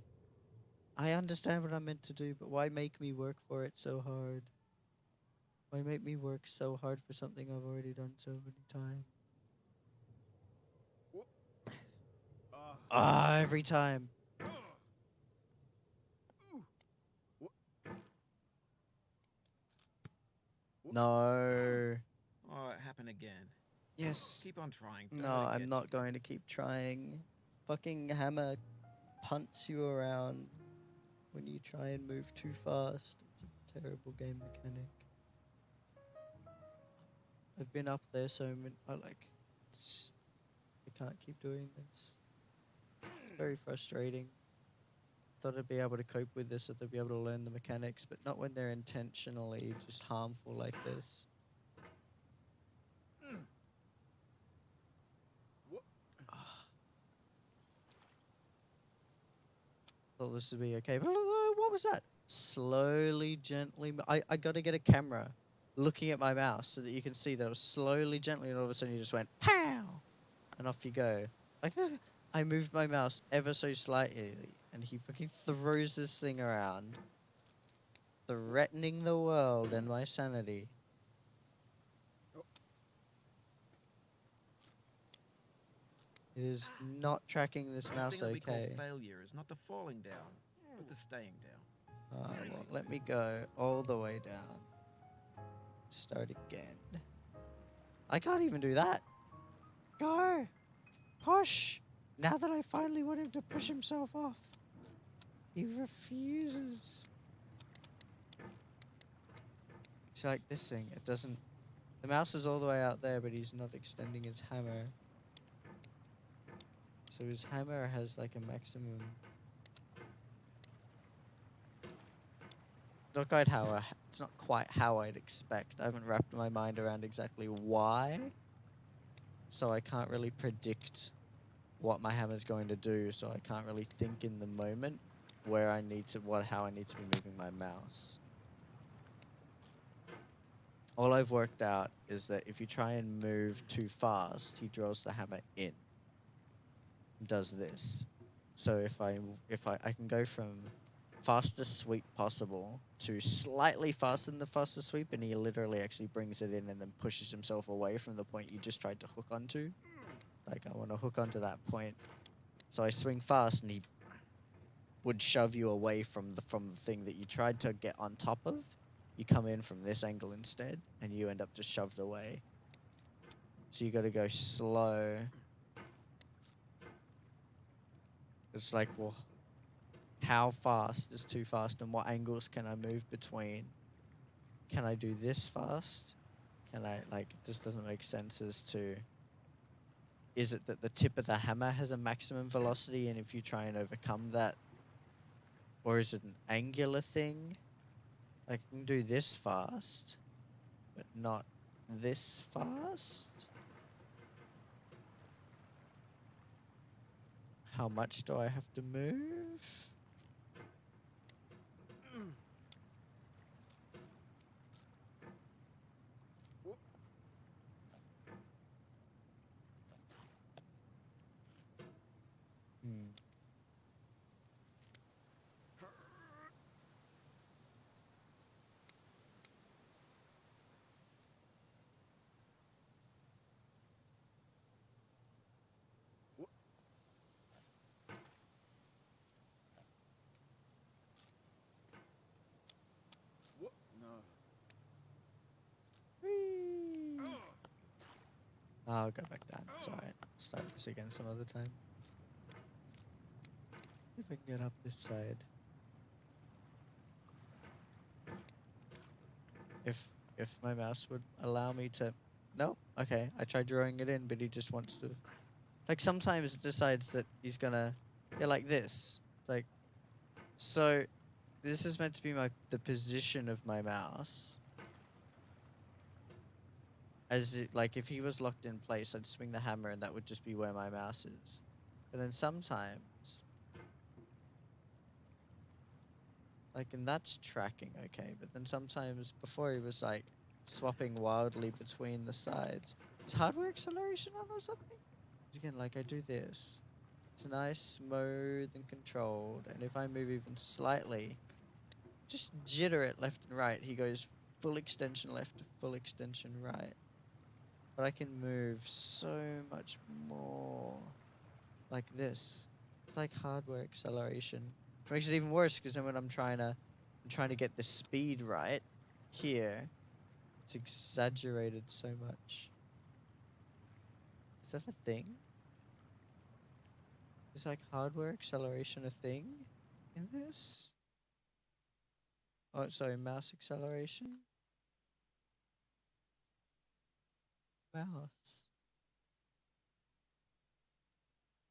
I understand what I'm meant to do, but why make me work for it so hard? Why make me work so hard for something I've already done so many times? Every time. No. Oh, it happened again. Yes. Keep on trying. Don't No, let it I'm get not to you. going to keep trying. Fucking hammer punts you around when you try and move too fast. It's a terrible game mechanic. I've been up there so many... I can't keep doing this. It's very frustrating. Thought I'd be able to cope with this, or I'd be able to learn the mechanics, but not when they're intentionally just harmful like this. Thought this would be okay, but what was that? Slowly, gently... I gotta get a camera looking at my mouse so that you can see that it was slowly, gently, and all of a sudden you just went, pow! And off you go. Like, I moved my mouse ever so slightly, and he fucking throws this thing around, threatening the world and my sanity. It is not tracking this mouse Thing that we call okay. failure is not the falling down, but the staying down. Well, let me go all the way down. Start again. I can't even do that. Go! Push! Now that I finally want him to push himself off, he refuses. It's like this thing, it doesn't... The mouse is all the way out there, but he's not extending his hammer. So his hammer has like a maximum... It's not quite how I'd expect. I haven't wrapped my mind around exactly why. So I can't really predict what my hammer's going to do, so I can't really think in the moment where I need to... how I need to be moving my mouse. All I've worked out is that if you try and move too fast, he draws the hammer in. Does this. So if I can go from fastest sweep possible to slightly faster than the fastest sweep, and he literally actually brings it in and then pushes himself away from the point you just tried to hook onto. Like I want to hook onto that point. So I swing fast, and he would shove you away from the thing that you tried to get on top of. You come in from this angle instead, and you end up just shoved away. So you got to go slow. It's like, well, how fast is too fast, and what angles can I move between? Can I do this fast? Can I, like, it just doesn't make sense as to, is it that the tip of the hammer has a maximum velocity, and if you try and overcome that, or is it an angular thing? I can do this fast, but not this fast? How much do I have to move? Hmm. No. Whee! I'll go back down. It's alright. Start this again some other time. If I can get up this side. If my mouse would allow me to... No? Okay. I tried drawing it in, but he just wants to... Like, sometimes it decides that he's gonna... Yeah, like this. Like... So, this is meant to be the position of my mouse. As it, like, if he was locked in place, I'd swing the hammer and that would just be where my mouse is. But then sometimes... Like, and that's tracking okay, but then sometimes before he was, like, swapping wildly between the sides. Is hardware acceleration on or something? 'Cause again, like, I do this. It's nice, smooth, and controlled, and if I move even slightly, just jitter it left and right, he goes full extension left to full extension right. But I can move so much more like this. It's like hardware acceleration. Which makes it even worse because then when I'm trying to get the speed right here, it's exaggerated so much. Is that a thing? Is like hardware acceleration a thing in this? Oh, sorry, mouse acceleration. Mouse.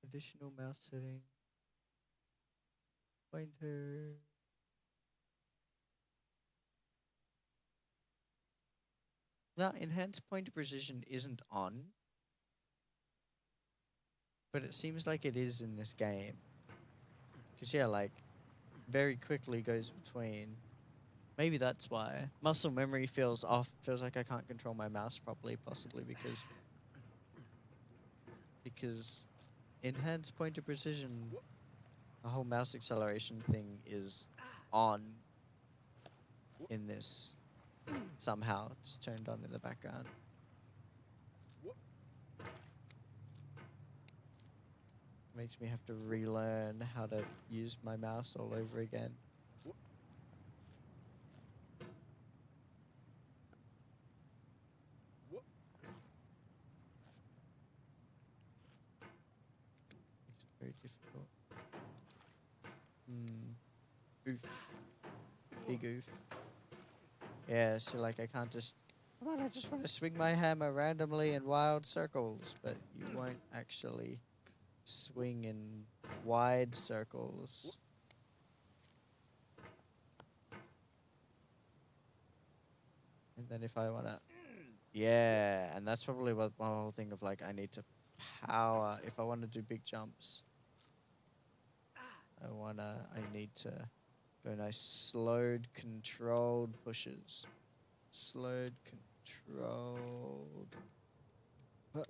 Additional mouse setting. Pointer. No, enhanced pointer precision isn't on. But it seems like it is in this game. Because, yeah, like, very quickly goes between. Maybe that's why. Muscle memory feels off. Feels like I can't control my mouse properly, possibly because enhanced pointer precision, the whole mouse acceleration thing is on in this. Somehow it's turned on in the background. Makes me have to relearn how to use my mouse all over again. Makes it very difficult. Oof. Big oof. Yeah, so like I can't just... Come on, I just want to swing my hammer randomly in wild circles, but you won't actually swing in wide circles. And then if I want to... Yeah, and that's probably what my whole thing of like I need to power. If I want to do big jumps, I need to go nice slowed, controlled pushes. Slowed, controlled. Huh.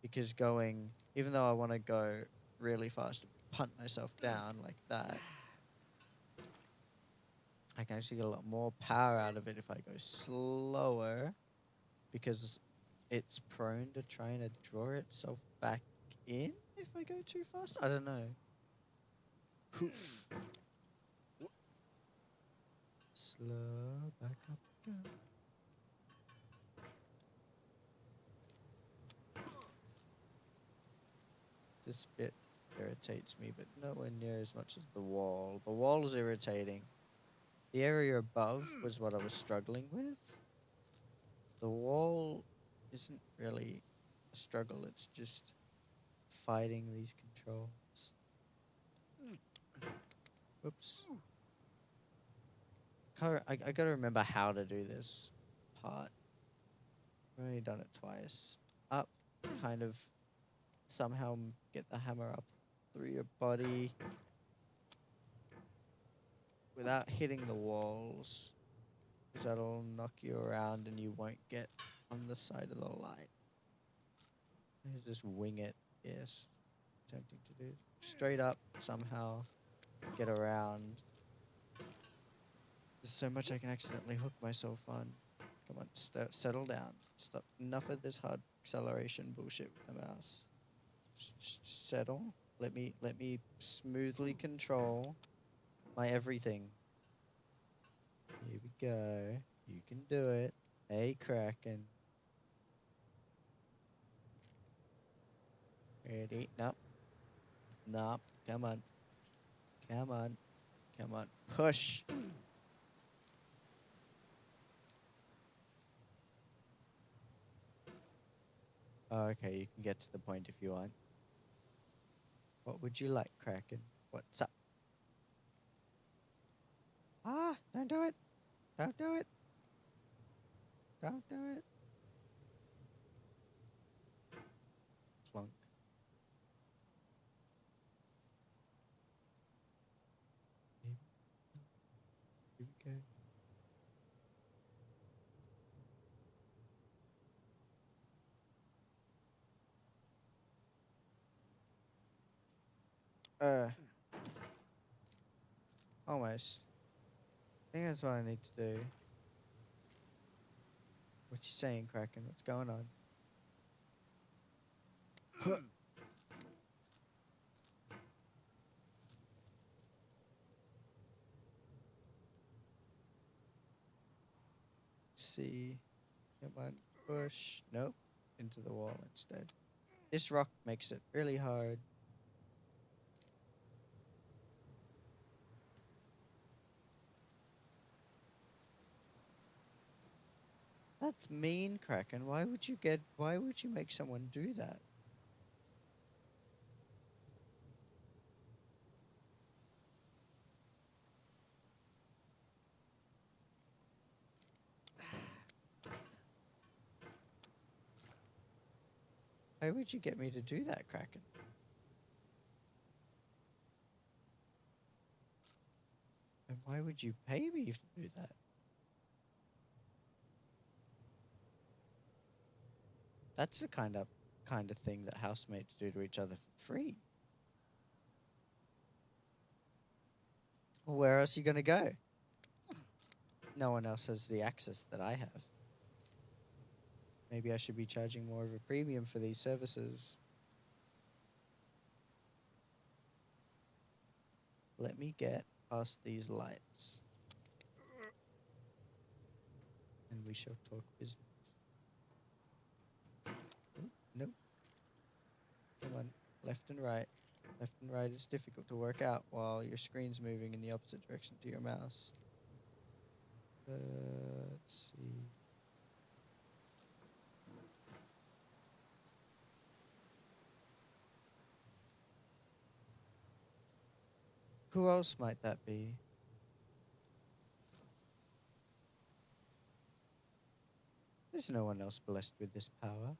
Because going, even though I want to go really fast, punt myself down like that, I can actually get a lot more power out of it if I go slower, because it's prone to trying to draw itself back in if I go too fast. I don't know. Poof. Slow back up again. This bit irritates me, but nowhere near as much as the wall. The wall is irritating. The area above was what I was struggling with. The wall isn't really a struggle, it's just fighting these controls. Whoops. I gotta remember how to do this part. I've only done it twice. Up, kind of somehow get the hammer up through your body without hitting the walls, because that'll knock you around and you won't get on the side of the light. You just wing it, yes. Attempting to do straight up, somehow get around. There's so much I can accidentally hook myself on. Come on, settle down. Stop. Enough of this hard acceleration bullshit with the mouse. Just settle. Let me smoothly control my everything. Here we go. You can do it. Hey, Kraken. Ready? Nope. Nope. Come on. Come on. Come on. Push. Oh, okay, you can get to the point if you want. What would you like, Kraken? What's up? Ah, don't do it. Don't do it. Don't do it. Plunk. Here we go. Almost. I think that's what I need to do. What you saying, Kraken? What's going on? See. Come on. Push. Nope. Into the wall instead. This rock makes it really hard. That's mean, Kraken. Why would you make someone do that? Why would you get me to do that, Kraken? And why would you pay me to do that? That's the kind of thing that housemates do to each other for free. Well, where else are you gonna go? No one else has the access that I have. Maybe I should be charging more of a premium for these services. Let me get past these lights. And we shall talk business. Oh, nope. Come on. Left and right. Left and right is difficult to work out while your screen's moving in the opposite direction to your mouse. Let's see. Who else might that be? There's no one else blessed with this power.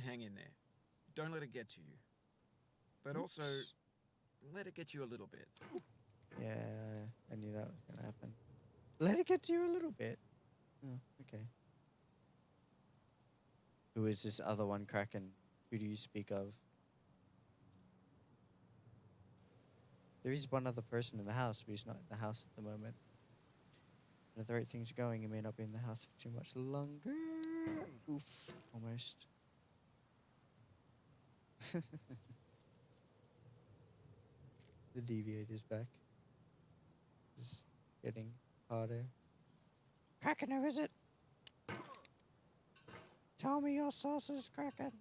Hang in there. Don't let it get to you. But also, let it get you a little bit. Yeah, I knew that was gonna happen. Let it get to you a little bit. Oh, okay. Who is this other one, Kraken? Who do you speak of? There is one other person in the house, but he's not in the house at the moment. And if the right things are going, he may not be in the house for too much longer. Oof, almost. The deviator's back. It's getting harder. Kraken, who is it? Tell me your sources, Kraken.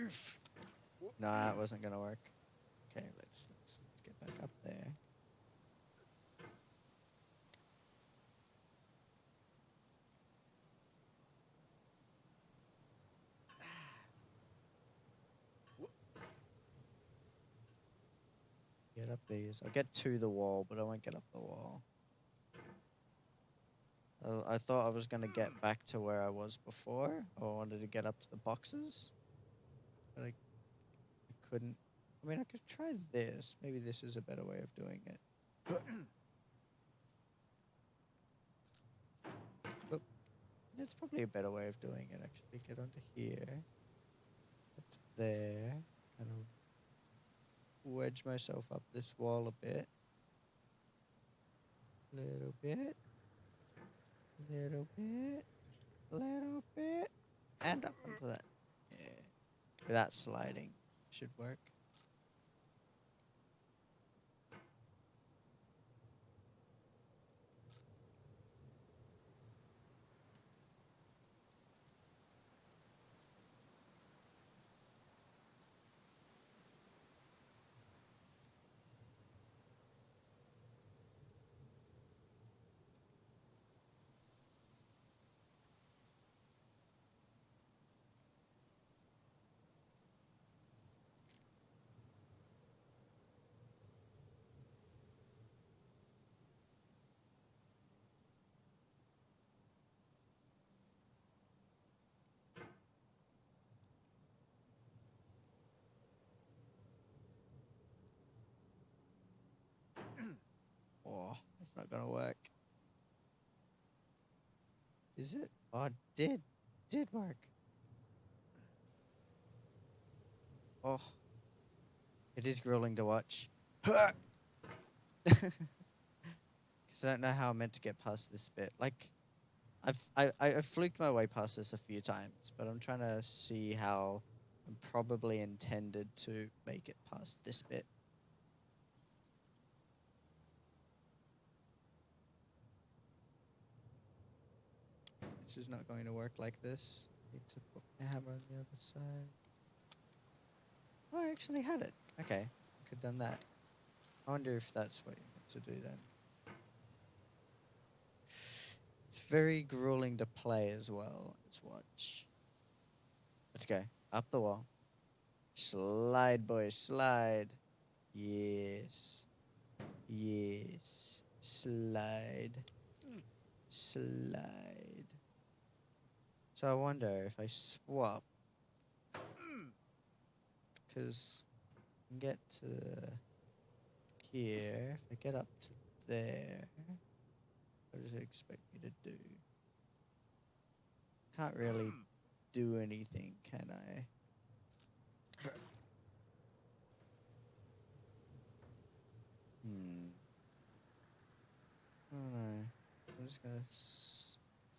Oof. Nah, it wasn't gonna work. Okay, let's get back up there. Get up these. I'll get to the wall, but I won't get up the wall. I thought I was gonna get back to where I was before. I wanted to get up to the boxes, but I couldn't. I mean, I could try this. Maybe this is a better way of doing it. But that's probably a better way of doing it, actually. Get onto here. Up to there. Kind of wedge myself up this wall a bit. Little bit. Little bit. Little bit. And up onto that. Yeah. Without sliding. Should work. Oh, that's not gonna work. Is it? Oh, it did work. Oh, it is grueling to watch. Because I don't know how I'm meant to get past this bit. Like, I've fluked my way past this a few times, but I'm trying to see how I'm probably intended to make it past this bit. This is not going to work like this. Need to put my hammer on the other side. Oh, I actually had it. Okay, I could have done that. I wonder if that's what you meant to do then. It's very grueling to play as well. Let's watch. Let's go. Up the wall. Slide, boys, slide. Yes. Yes. Slide. Slide. So I wonder if I swap. Because I can get to here. If I get up to there, what does it expect me to do? Can't really do anything, can I? I don't know. I'm just gonna.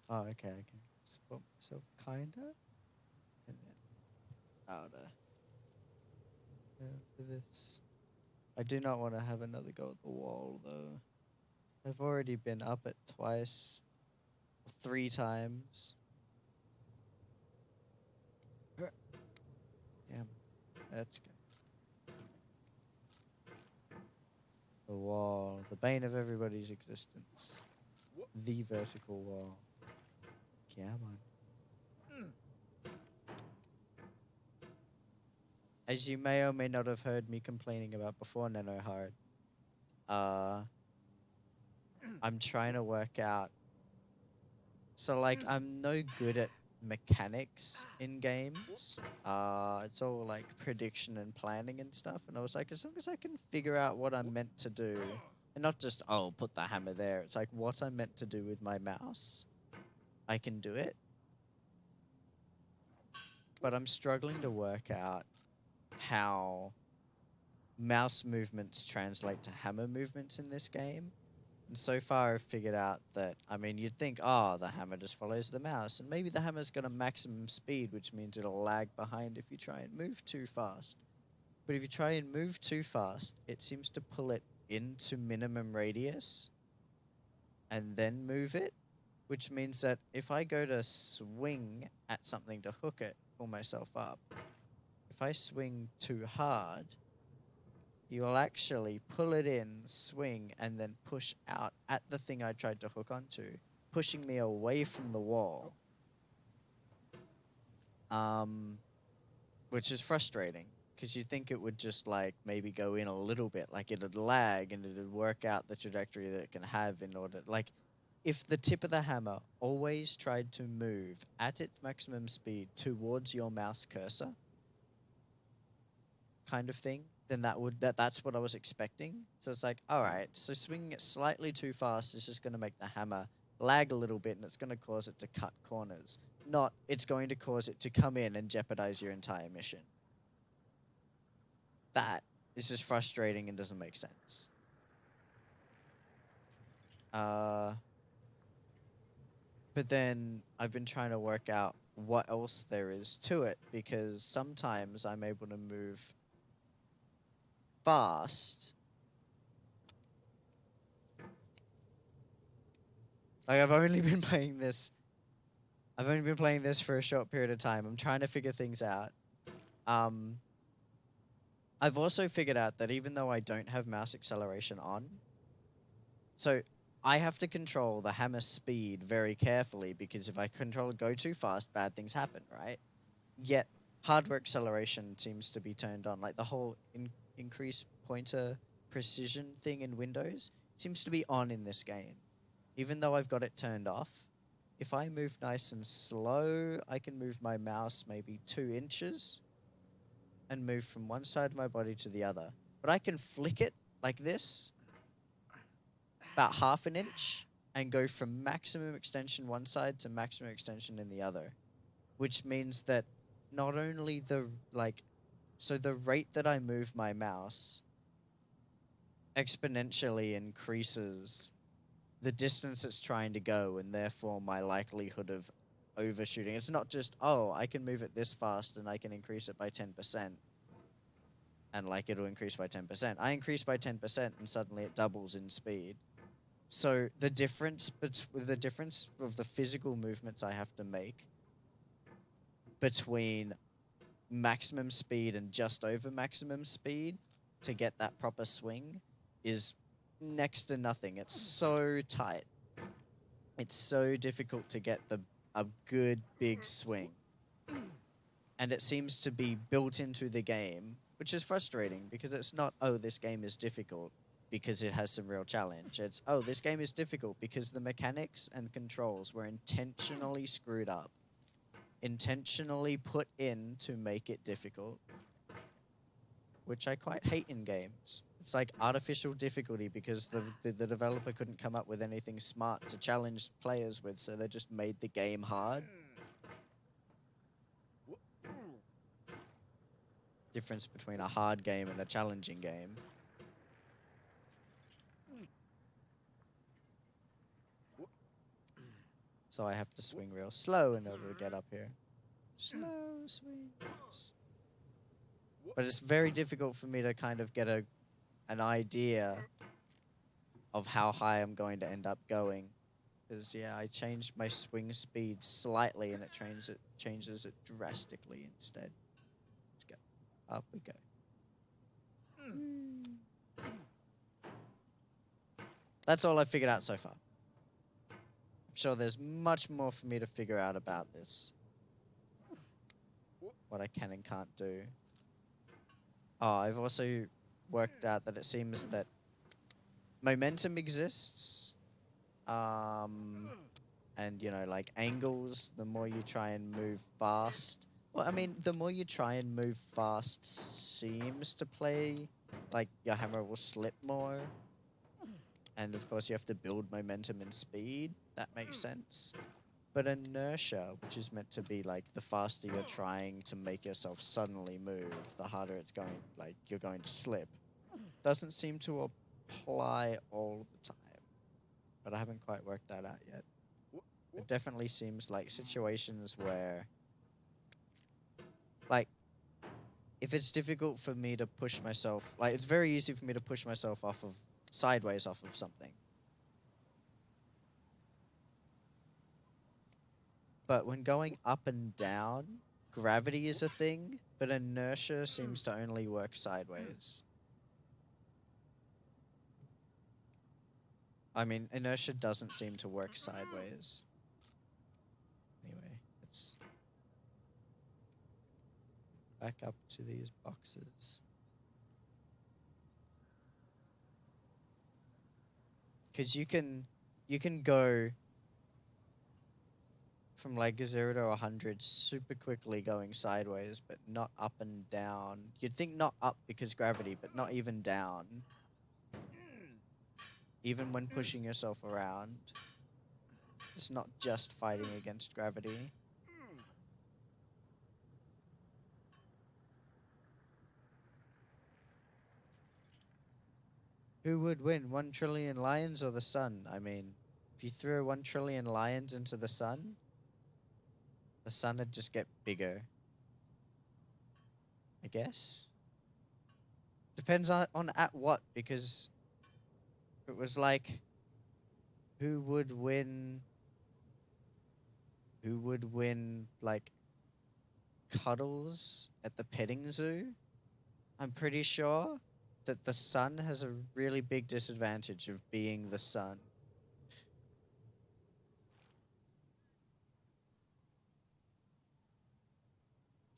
Oh, okay. I can support myself, kinda, and then outer. To this. I do not want to have another go at the wall, though. I've already been up it twice, 3 times. Damn, that's good. The wall, the bane of everybody's existence. The vertical wall. Come on. As you may or may not have heard me complaining about before, Nanohard, I'm trying to work out. So, like, I'm no good at mechanics in games. It's all like prediction and planning and stuff. And I was like, as long as I can figure out what I'm meant to do, and not just, oh, put the hammer there. It's like what I'm meant to do with my mouse, I can do it. But I'm struggling to work out how mouse movements translate to hammer movements in this game. And so far, I've figured out that, I mean, you'd think, oh, the hammer just follows the mouse. And maybe the hammer's got a maximum speed, which means it'll lag behind if you try and move too fast. But if you try and move too fast, it seems to pull it into minimum radius and then move it, which means that if I go to swing at something to hook it, pull myself up, if I swing too hard, you will actually pull it in, swing, and then push out at the thing I tried to hook onto, pushing me away from the wall. Which is frustrating, because you think it would just, like, maybe go in a little bit, like it'd lag and it'd work out the trajectory that it can have in order, like, if the tip of the hammer always tried to move at its maximum speed towards your mouse cursor, kind of thing, then that's what I was expecting. So it's like, all right, so swinging it slightly too fast is just going to make the hammer lag a little bit, and it's going to cause it to cut corners. Not, it's going to cause it to come in and jeopardize your entire mission. That is just frustrating and doesn't make sense. But then I've been trying to work out what else there is to it, because sometimes I'm able to move fast. Like, I've only been playing this for a short period of time. I'm trying to figure things out. I've also figured out that even though I don't have mouse acceleration on, so I have to control the hammer speed very carefully, because if I go too fast, bad things happen, right? Yet hardware acceleration seems to be turned on. Like, the whole increased pointer precision thing in Windows seems to be on in this game. Even though I've got it turned off, if I move nice and slow, I can move my mouse maybe 2 inches and move from one side of my body to the other. But I can flick it like this, about half an inch, and go from maximum extension one side to maximum extension in the other. Which means that not only the rate that I move my mouse exponentially increases the distance it's trying to go, and therefore my likelihood of overshooting. It's not just, oh, I can move it this fast and I can increase it by 10%. And, like, it'll increase by 10%. I increase by 10% and suddenly it doubles in speed. So the difference of the physical movements I have to make between maximum speed and just over maximum speed to get that proper swing is next to nothing. It's so tight. It's so difficult to get a good big swing. And it seems to be built into the game, which is frustrating, because it's not, oh, this game is difficult because it has some real challenge. It's, oh, this game is difficult because the mechanics and controls were intentionally screwed up, intentionally put in to make it difficult, which I quite hate in games. It's like artificial difficulty because the developer couldn't come up with anything smart to challenge players with, so they just made the game hard. Difference between a hard game and a challenging game. So I have to swing real slow in order to get up here. Slow swings. But it's very difficult for me to kind of get an idea of how high I'm going to end up going. Because, yeah, I changed my swing speed slightly and it changes it drastically instead. Let's go. Up we go. That's all I've figured out so far. I'm sure there's much more for me to figure out about this. What I can and can't do. Oh, I've also worked out that it seems that momentum exists. and like angles, the more you try and move fast. Well, I mean, the more you try and move fast seems to play like your hammer will slip more. And of course, you have to build momentum and speed. That makes sense. But inertia, which is meant to be like the faster you're trying to make yourself suddenly move, the harder it's going, like you're going to slip, doesn't seem to apply all the time. But I haven't quite worked that out yet. It definitely seems like situations where, like, if it's difficult for me to push myself, like, it's very easy for me to push myself sideways off of something. But when going up and down, gravity is a thing, but inertia seems to only work sideways. I mean, inertia doesn't seem to work sideways. Anyway, let's back up to these boxes. Because you can go from like 0 to 100 super quickly going sideways, but not up and down. You'd think not up because gravity, but not even down. Even when pushing yourself around. It's not just fighting against gravity. Who would win, 1 trillion lions or the sun? I mean, if you threw 1 trillion lions into the sun would just get bigger. I guess. Depends on at what, because it was like, who would win, like, cuddles at the petting zoo? I'm pretty sure that the sun has a really big disadvantage of being the sun.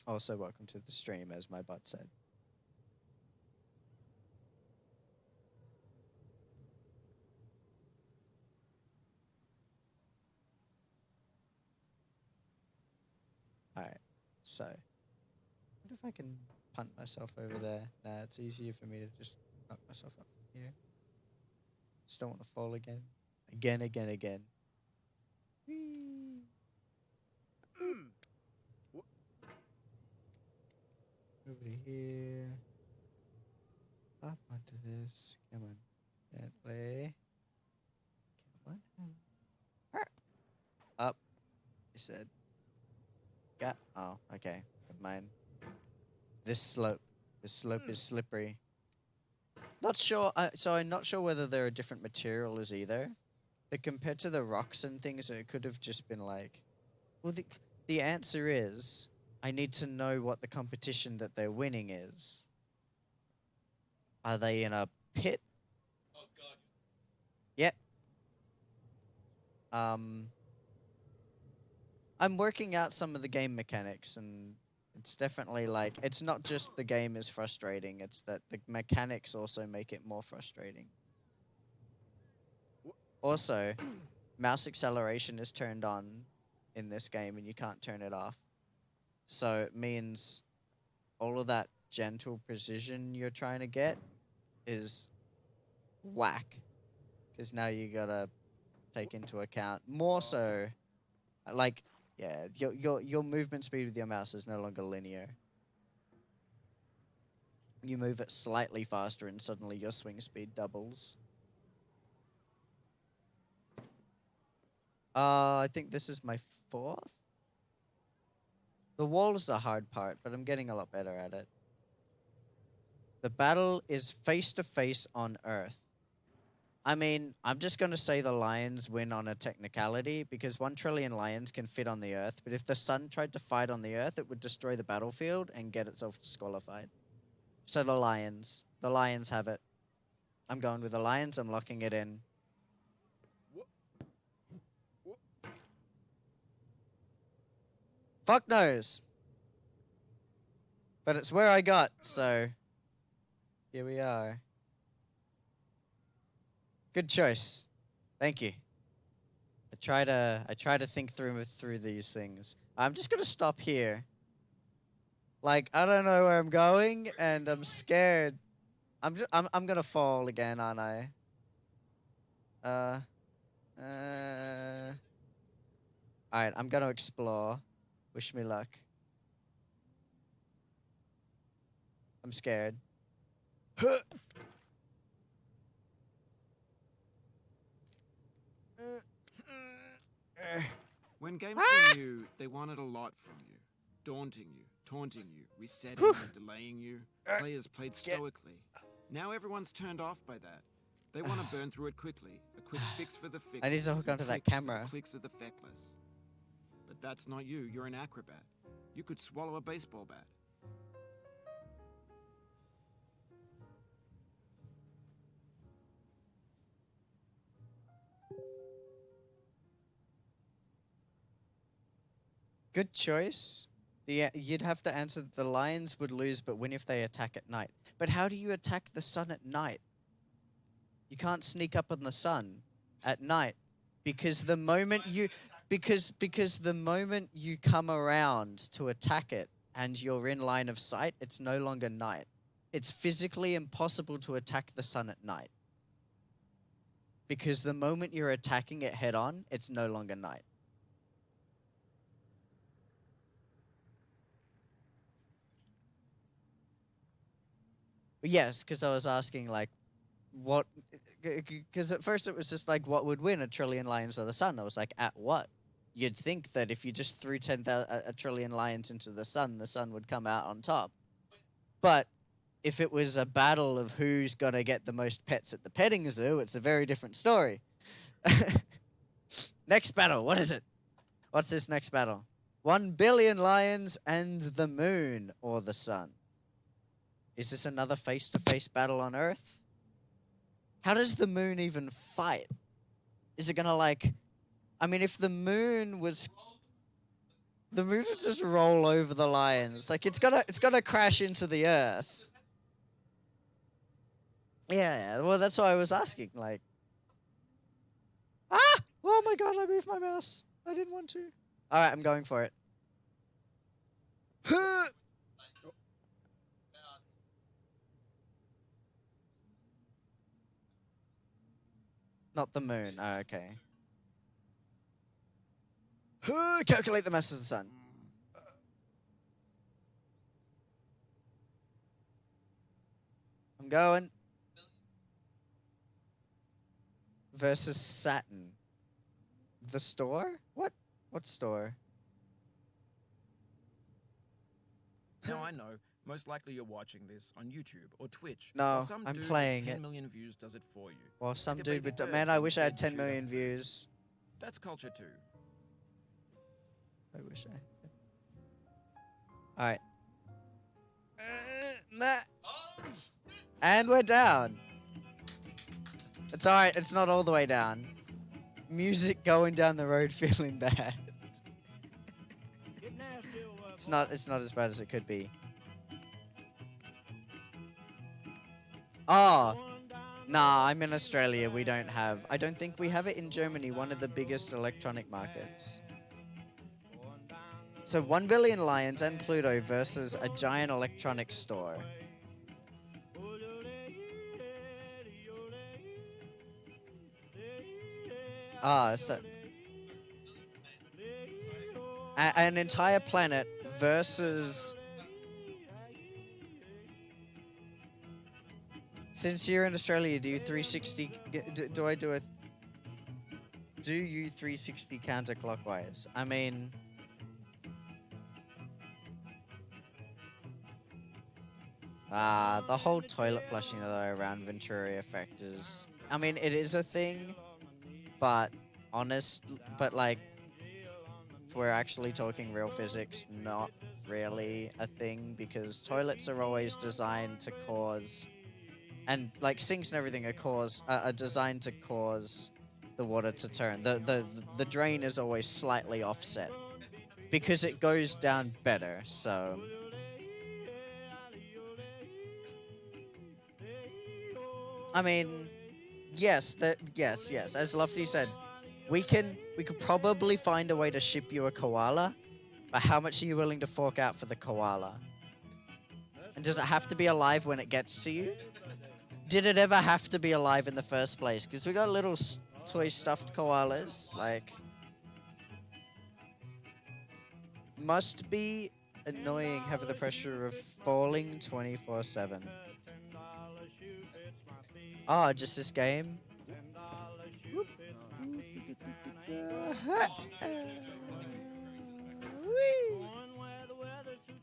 Also, welcome to the stream, as my butt said. Alright, so, what if I can punt myself over there? Nah, it's easier for me to just knock myself up here. Just don't want to fall again. Again. Whee! Over to here. Up onto this. Come on. Gently. Come on. Up. You said. Got. Oh, okay. Never mind. This slope is slippery. Not sure. So I'm not sure whether there are different materials either. But compared to the rocks and things, it could have just been like. Well, the answer is I need to know what the competition that they're winning is. Are they in a pit? Oh God. Yep. I'm working out some of the game mechanics, and it's definitely like, it's not just the game is frustrating, it's that the mechanics also make it more frustrating. Also, mouse acceleration is turned on in this game and you can't turn it off. So it means all of that gentle precision you're trying to get is whack. Because now you gotta take into account more so, like, yeah, your movement speed with your mouse is no longer linear. You move it slightly faster and suddenly your swing speed doubles. I think this is my 4th. The wall is the hard part, but I'm getting a lot better at it. The battle is face to face on Earth. I mean, I'm just going to say the lions win on a technicality, because 1 trillion lions can fit on the Earth, but if the sun tried to fight on the Earth, it would destroy the battlefield and get itself disqualified. So the lions have it. I'm going with the lions, I'm locking it in. Fuck knows. But it's where I got, so here we are. Good choice. Thank you. I try to think through these things. I'm just gonna stop here. Like I don't know where I'm going, and I'm scared. I'm gonna fall again, aren't I? Uh, uh. All right, I'm gonna explore. Wish me luck. I'm scared. When games were new, they wanted a lot from you. Daunting you, taunting you, resetting and delaying you. Players played stoically. Now everyone's turned off by that. They want to burn through it quickly. A quick fix for the fixers. I need to hook onto that camera. The clicks of the feckless. But that's not you. You're an acrobat. You could swallow a baseball bat. Good choice. Yeah, you'd have to answer that the lions would lose but win if they attack at night. But how do you attack the sun at night? You can't sneak up on the sun at night because the moment you the moment you come around to attack it and you're in line of sight, it's no longer night. It's physically impossible to attack the sun at night. Because the moment you're attacking it head on, it's no longer night. Yes, because I was asking, like, what... Because at first it was just like, what would win, a trillion lions or the sun? I was like, at what? You'd think that if you just threw a trillion lions into the sun would come out on top. But if it was a battle of who's going to get the most pets at the petting zoo, it's a very different story. Next battle, what is it? What's this next battle? 1 billion lions and the moon or the sun. Is this another face-to-face battle on Earth? How does the moon even fight? Is it gonna like... I mean, if the moon was... The moon would just roll over the lions. Like, it's gonna crash into the Earth. Yeah, well, that's why I was asking, like... Ah! Oh my god, I moved my mouse. I didn't want to. Alright, I'm going for it. Not the moon. Oh, okay. Calculate the mass of the sun. I'm going. Versus Saturn. The store? What? What store? Now I know. Most likely you're watching this on YouTube or Twitch. No, Some I'm dude playing with it. 10 million views does it for you. Well, some Like a dude baby with... bird Man, I being wish I had fed 10 sugar. million views. That's culture too. I wish I... Alright. Nah. And we're down. It's alright, it's not all the way down. Music going down the road feeling bad. It's not as bad as it could be. Oh. Nah, I'm in Australia. We don't have... I don't think we have it in Germany, one of the biggest electronic markets. So 1 billion lions and Pluto versus a giant electronics store. Ah, so... an entire planet versus... Since you're in Australia, do you 360... Do I do a... Do you 360 counterclockwise? I mean... the whole toilet flushing the other way around Venturi effect is... I mean, it is a thing, but like, if we're actually talking real physics, not really a thing, because toilets are always designed to cause... And, like, sinks and everything are designed to cause the water to turn. The drain is always slightly offset, because it goes down better, so... I mean, yes, yes, as Lofty said, We could probably find a way to ship you a koala, but how much are you willing to fork out for the koala? And does it have to be alive when it gets to you? Did it ever have to be alive in the first place? Because we got little toy stuffed koalas, like... Must be annoying having the pressure of falling 24/7. Ah, just this game? Whoop.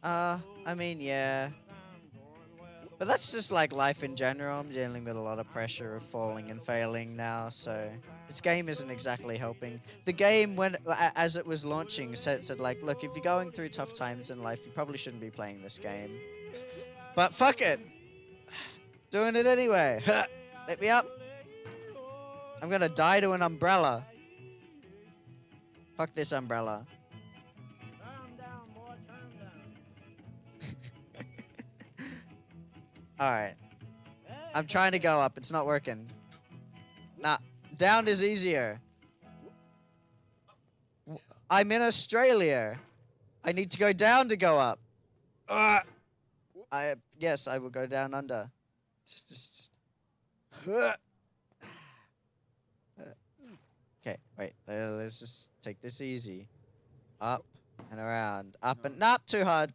I mean, yeah. But that's just like life in general. I'm dealing with a lot of pressure of falling and failing now, so this game isn't exactly helping. The game, when as it was launching, said like, look, if you're going through tough times in life, you probably shouldn't be playing this game. But fuck it, doing it anyway. Let me up. I'm gonna die to an umbrella. Fuck this umbrella. Alright. I'm trying to go up. It's not working. Nah. Down is easier. I'm in Australia. I need to go down to go up. Yes, I will go down under. Okay, wait. Let's just take this easy. Up and around. Up and not too hard.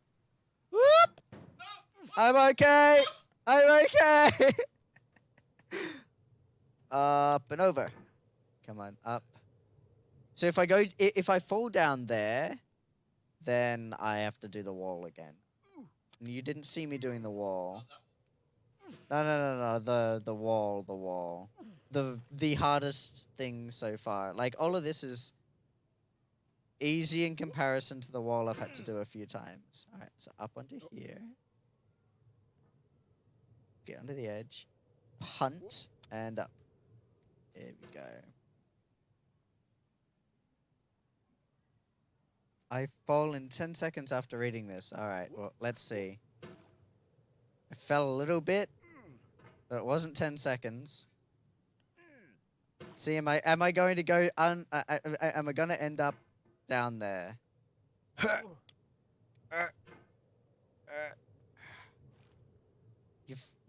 Whoop! I'm okay. I'm okay. Up and over. Come on, up. So if I fall down there, then I have to do the wall again. And you didn't see me doing the wall. No. The wall. The hardest thing so far. Like, all of this is easy in comparison to the wall I've had to do a few times. All right, so up onto here. Get under the edge. Punt and up. There we go. I fall in 10 seconds after reading this. All right, well, let's see. I fell a little bit, but it wasn't 10 seconds. See, am I going to go am I going to end up down there?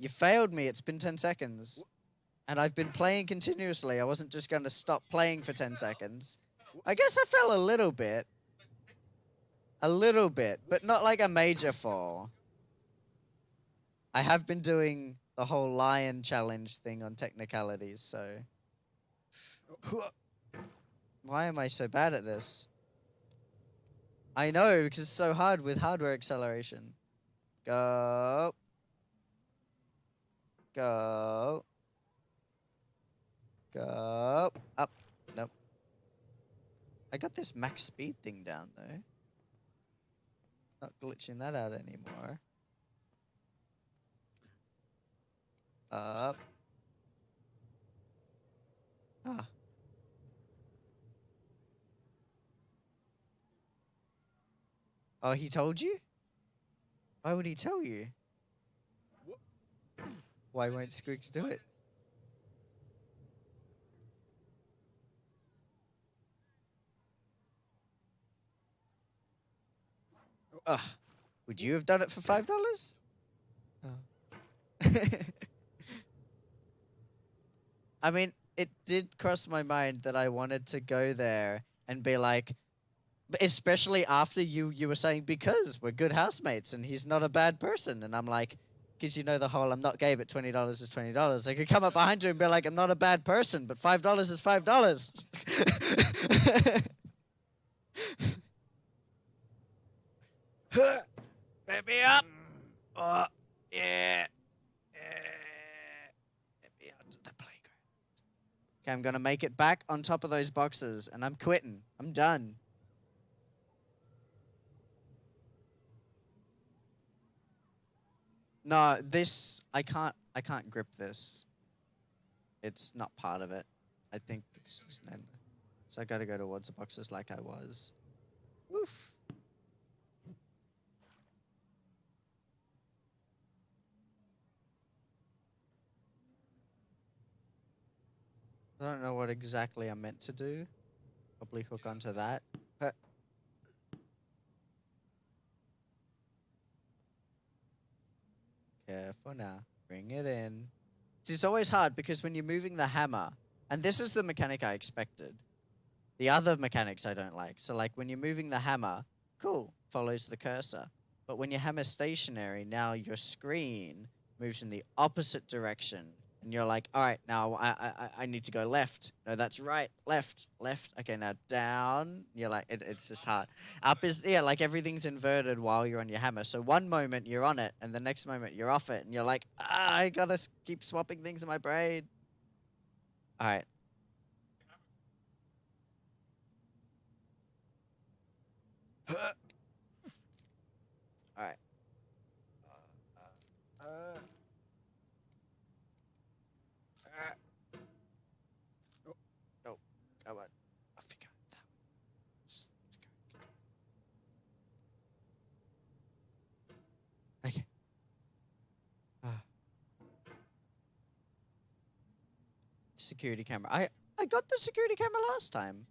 You failed me. It's been 10 seconds. And I've been playing continuously. I wasn't just going to stop playing for 10 seconds. I guess I fell a little bit. A little bit, but not like a major fall. I have been doing the whole lion challenge thing on technicalities, so... Why am I so bad at this? I know, because it's so hard with hardware acceleration. Go. Go. Go. Up. Nope. I got this max speed thing down, though. Not glitching that out anymore. Up. Ah. Oh, he told you? Why would he tell you? Why won't Squigz do it? Ugh. Would you have done it for $5? Oh. I mean, it did cross my mind that I wanted to go there and be like, especially after you were saying, because we're good housemates and he's not a bad person. And I'm like, because you know the whole I'm not gay, but $20 is $20. I could come up behind you and be like, I'm not a bad person, but $5 is $5. Let me up. Oh, yeah. Let me out to the playground. Okay, I'm going to make it back on top of those boxes, and I'm quitting. I'm done. No, this, I can't grip this. It's not part of it. I think it's just, so I got to go towards the boxes like I was. Oof. I don't know what exactly I'm meant to do. Probably hook onto that. Huh. Careful now. Bring it in. It's always hard because when you're moving the hammer, and this is the mechanic I expected. The other mechanics I don't like. So like when you're moving the hammer, cool, follows the cursor. But when your hammer's stationary, now your screen moves in the opposite direction. And you're like, all right, now I need to go left. No, that's right. Left, left. Okay, now down. You're like, it's just hard. Up is, yeah, like everything's inverted while you're on your hammer. So one moment you're on it, and the next moment you're off it. And you're like, I gotta keep swapping things in my brain. All right. All right. Uh, oh, no. Come on. I forgot that. Let's go. Okay. Security camera. I got the security camera last time.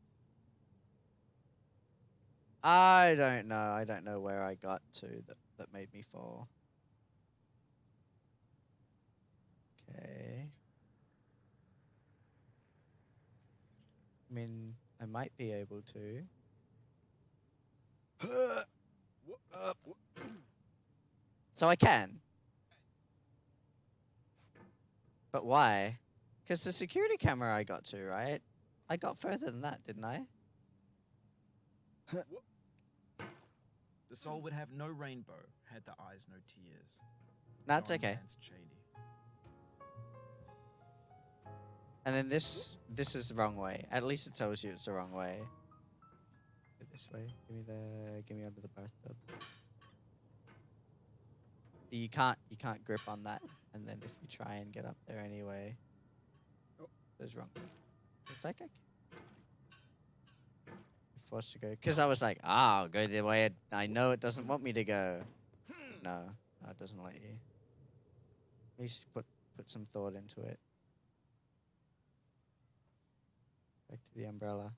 I don't know. I don't know where I got to that made me fall. Okay. I mean, I might be able to. So I can. But why? Because the security camera I got to, right? I got further than that, didn't I? The soul would have no rainbow had the eyes no tears. That's John okay. Vance Cheney. And then this is the wrong way. At least it tells you it's the wrong way. Go this way. Give me under the bathtub. You can't grip on that. And then if you try and get up there anyway, it's wrong. It's like okay. You're forced to go because I was like, I'll go the way I know it doesn't want me to go. No, it doesn't let you. At least put some thought into it. Back to the umbrella.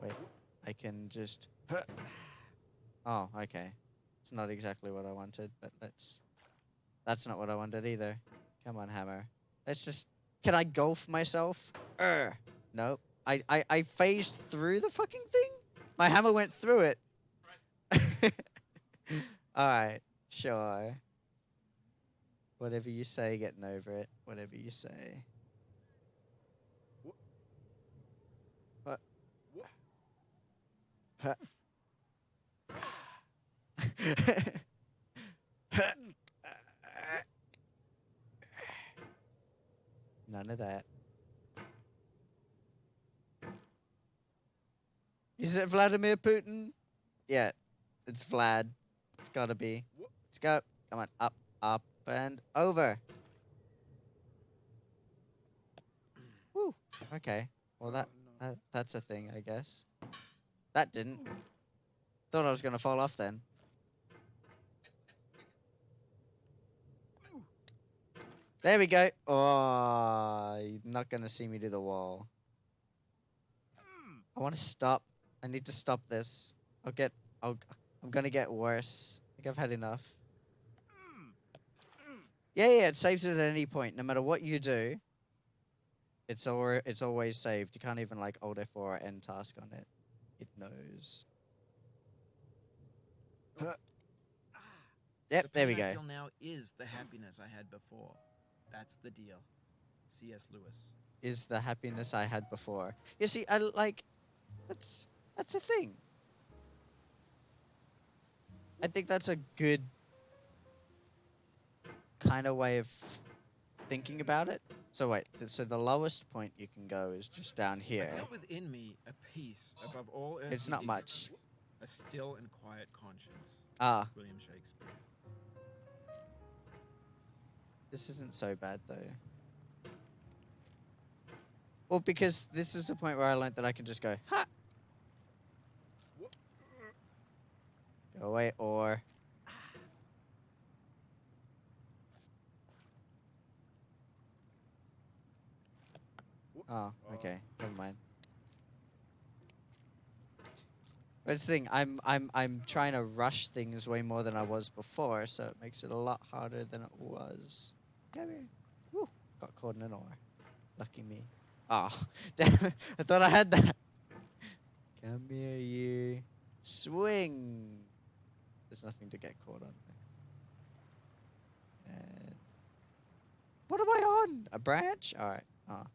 Wait, I can just. Oh, okay. It's not exactly what I wanted, but that's not what I wanted either. Come on, hammer. Let's just. Can I golf myself? Nope. I phased through the fucking thing? My hammer went through it. Alright, sure. Whatever you say, getting over it. Whatever you say. What? Huh. None of that. Is it Vladimir Putin? Yeah, it's Vlad. It's gotta be. Let's go. Come on, up, up, and over. Woo. Okay. Well, that's a thing, I guess. That didn't. Thought I was gonna fall off then. There we go. Oh, you're not gonna see me do the wall. I want to stop. I need to stop this. I'm gonna get worse. I think I've had enough. Yeah, it saves it at any point, no matter what you do. It's always saved. You can't even like Alt F4 or end task on it. It knows. Yep, there we The pain I go. feel now is the happiness I had before. That's the deal. C.S. Lewis. Is the happiness I had before. You see, I like that's a thing. I think that's a good kind of way of thinking about it. So wait, so the lowest point you can go is just down here. I felt within me a peace above all earthly It's not dignity, much. a still and quiet conscience. Ah, William Shakespeare. this isn't so bad though. Well, because this is the point where I learned that I can just go, ha! Go away, or... Oh, okay. Never mind. But it's the thing, I'm trying to rush things way more than I was before, so it makes it a lot harder than it was. Come here. Woo! Got caught in an oar. Lucky me. Oh, damn it. I thought I had that. Come here, you. Swing. There's nothing to get caught on there. And what am I on? A branch? All right. Oh.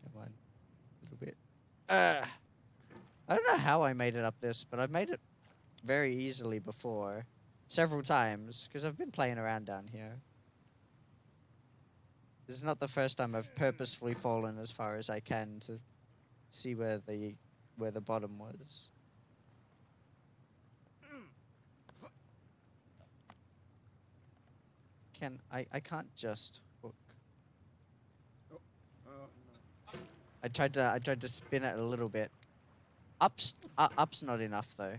Come on. A little bit. I don't know how I made it up this, but I've made it very easily before. Several times, because I've been playing around down here. This is not the first time I've purposefully fallen as far as I can to see where the bottom was. I can't just hook. I tried to spin it a little bit. Up's not enough though.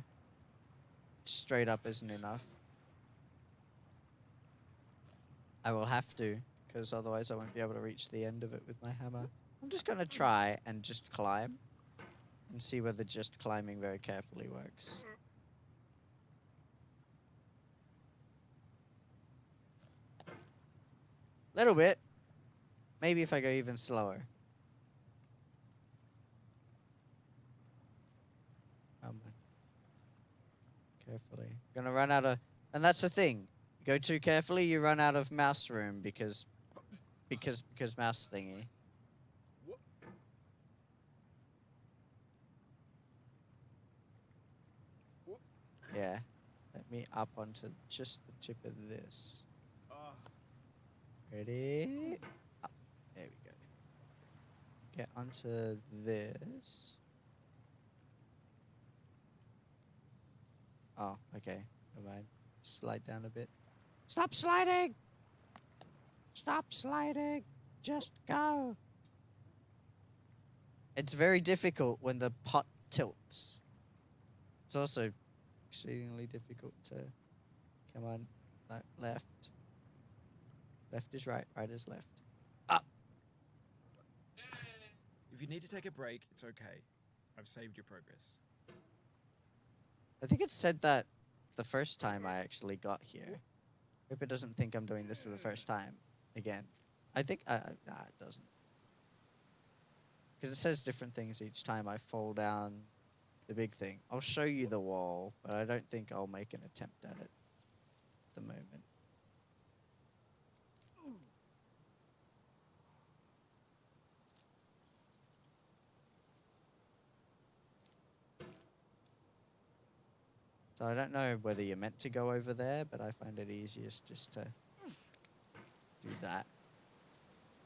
Straight up isn't enough. I will have to, because otherwise I won't be able to reach the end of it with my hammer. I'm just gonna try and just climb and see whether just climbing very carefully works. Little bit. Maybe if I go even slower. Carefully. Gonna run out of... And that's the thing. You go too carefully, you run out of mouse room because mouse thingy. Yeah. Let me up onto just the tip of this. Ready? Up. There we go. Get onto this. Oh, okay. Never mind. Slide down a bit. Stop sliding! Stop sliding! Just go! It's very difficult when the pot tilts. It's also exceedingly difficult to... Come on. No, left. Left is right, right is left. Up! If you need to take a break, it's okay. I've saved your progress. I think it said that the first time I actually got here. Hope it doesn't think I'm doing this for the first time again. I think, nah, it doesn't. Because it says different things each time I fall down the big thing. I'll show you the wall, but I don't think I'll make an attempt at it at the moment. So I don't know whether you're meant to go over there, but I find it easiest just to do that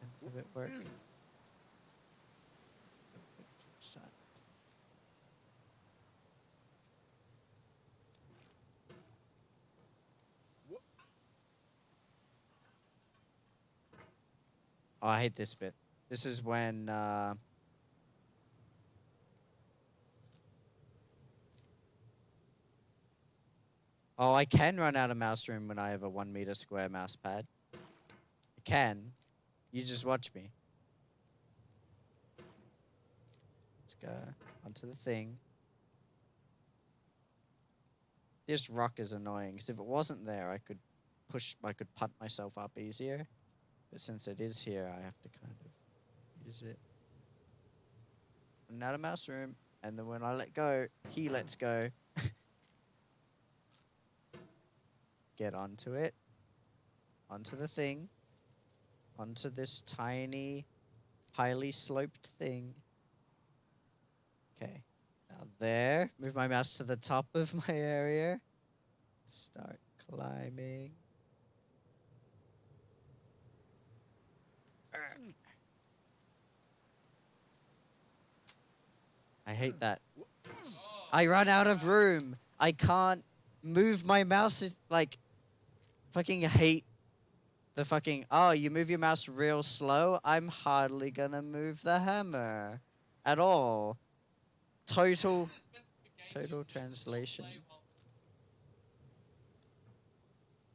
and have it work. Oh, I hate this bit. This is when oh, I can run out of mouse room when I have a 1 meter square mouse pad. I can. You just watch me. Let's go onto the thing. This rock is annoying, because if it wasn't there, I could punt myself up easier. But since it is here, I have to kind of use it. I'm out of mouse room, and then when I let go, he lets go. Get onto it. Onto the thing. Onto this tiny, highly sloped thing. Okay. Now there. Move my mouse to the top of my area. Start climbing. I hate that. I run out of room. I can't move my mouse. Like, fucking hate the fucking... Oh, you move your mouse real slow? I'm hardly gonna move the hammer. At all. Total translation.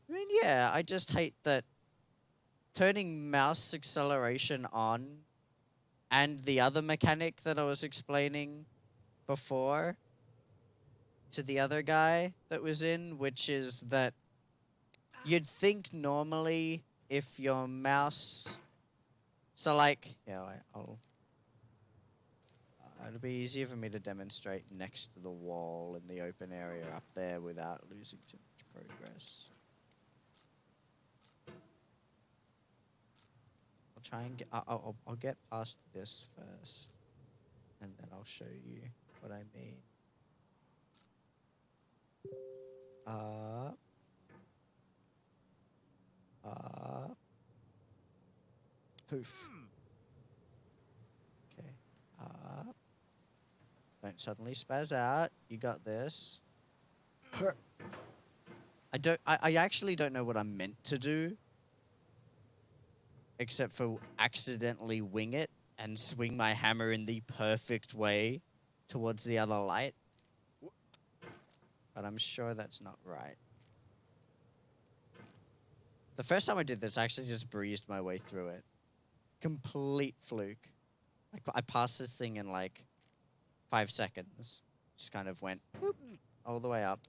I mean, yeah, I just hate that turning mouse acceleration on and the other mechanic that I was explaining before to the other guy that was in, which is that you'd think normally if your mouse... So, like... Yeah, it'll be easier for me to demonstrate next to the wall in the open area up there without losing too much progress. I'll try and get... I'll get past this first, and then I'll show you what I mean. Up. Poof. Okay. Up. Don't suddenly spaz out. You got this. I actually don't know what I'm meant to do, except for accidentally wing it and swing my hammer in the perfect way towards the other light. But I'm sure that's not right. The first time I did this, I actually just breezed my way through it. Complete fluke. I passed this thing in like 5 seconds. Just kind of went whoop, all the way up.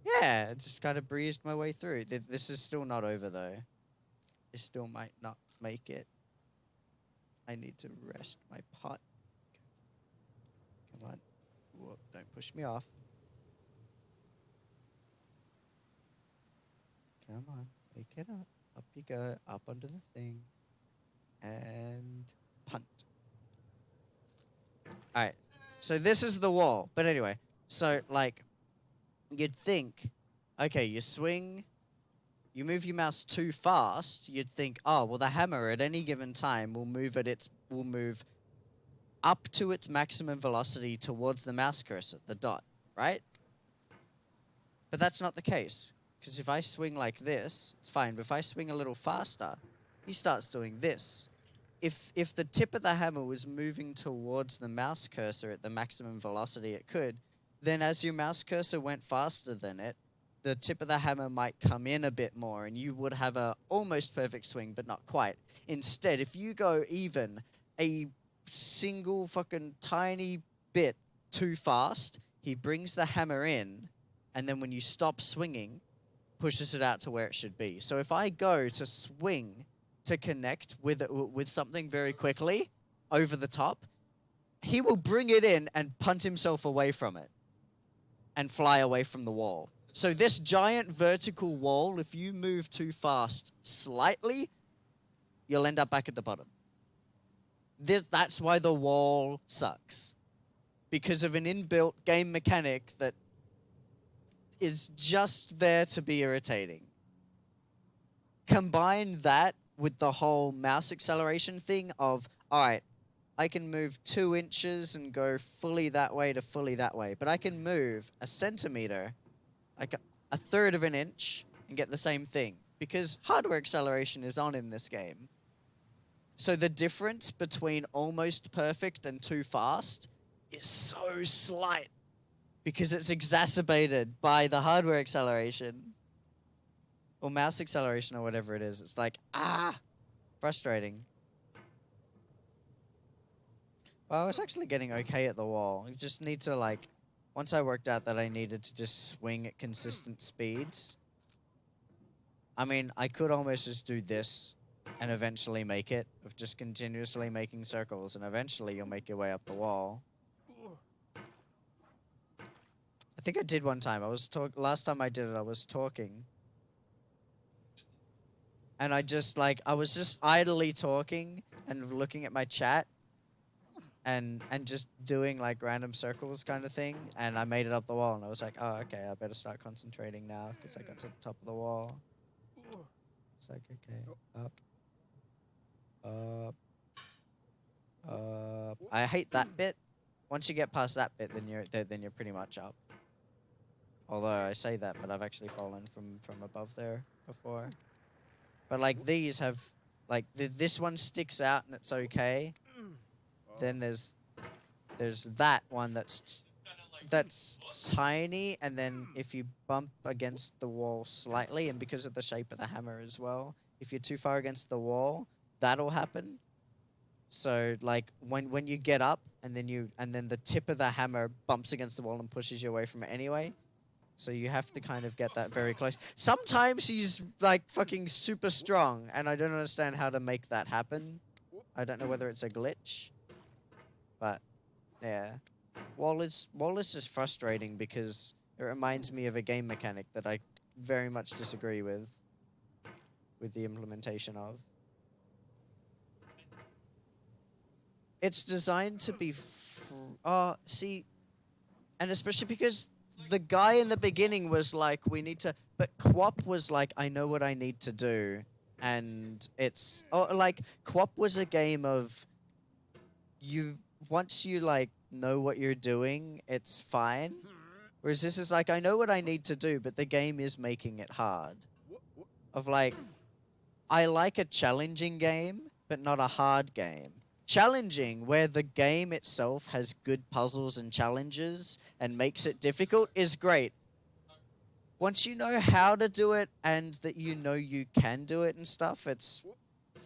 Yeah, it just kind of breezed my way through. This is still not over though. I still might not make it. I need to rest my pot. Come on. Whoa, don't push me off. Come on, wake it up. Up you go, up onto the thing. And punt. Alright, so this is the wall. But anyway, so like, you'd think, okay, you swing, you move your mouse too fast, you'd think, oh, well, the hammer at any given time will move up to its maximum velocity towards the mouse cursor, the dot, right? But that's not the case. Because if I swing like this, it's fine. But if I swing a little faster, he starts doing this. If the tip of the hammer was moving towards the mouse cursor at the maximum velocity it could, then as your mouse cursor went faster than it, the tip of the hammer might come in a bit more, and you would have a almost perfect swing, but not quite. Instead, if you go even a single fucking tiny bit too fast, he brings the hammer in, and then when you stop swinging, pushes it out to where it should be. So if I go to swing to connect with something very quickly over the top, he will bring it in and punt himself away from it and fly away from the wall. So this giant vertical wall, if you move too fast slightly, you'll end up back at the bottom. That's why the wall sucks. Because of an inbuilt game mechanic that is just there to be irritating. Combine that with the whole mouse acceleration thing of, alright, I can move 2 inches and go fully that way to fully that way. But I can move a centimeter, like a third of an inch, and get the same thing. Because hardware acceleration is on in this game. So the difference between almost perfect and too fast is so slight. Because it's exacerbated by the hardware acceleration. Or mouse acceleration or whatever it is. It's like, frustrating. Well, I was actually getting okay at the wall. You just need to, like, once I worked out that I needed to just swing at consistent speeds. I mean, I could almost just do this and eventually make it, of just continuously making circles, and eventually you'll make your way up the wall. I think I did one time. Last time I did it, I was talking. And I was just idly talking and looking at my chat and just doing like random circles kind of thing. And I made it up the wall, and I was like, oh, okay, I better start concentrating now because I got to the top of the wall. It's like, okay, up. I hate that bit. Once you get past that bit, then you're pretty much up. Although I say that, but I've actually fallen from above there before. But like these have, like this one sticks out and it's okay. Then there's that one that's tiny, and then if you bump against the wall slightly, and because of the shape of the hammer as well, if you're too far against the wall, that'll happen. So like when you get up and then the tip of the hammer bumps against the wall and pushes you away from it anyway. So you have to kind of get that very close. Sometimes he's like fucking super strong, and I don't understand how to make that happen. I don't know whether it's a glitch, but yeah. Wall is just frustrating because it reminds me of a game mechanic that I very much disagree with the implementation of. It's designed to be see, and especially because the guy in the beginning was like, we need to, but Quap was like, I know what I need to do. And like, Quap was a game of, once you, like, know what you're doing, it's fine. Whereas this is like, I know what I need to do, but the game is making it hard. Of like, I like a challenging game, but not a hard game. Challenging, where the game itself has good puzzles and challenges and makes it difficult, is great. Once you know how to do it and that you know you can do it and stuff, it's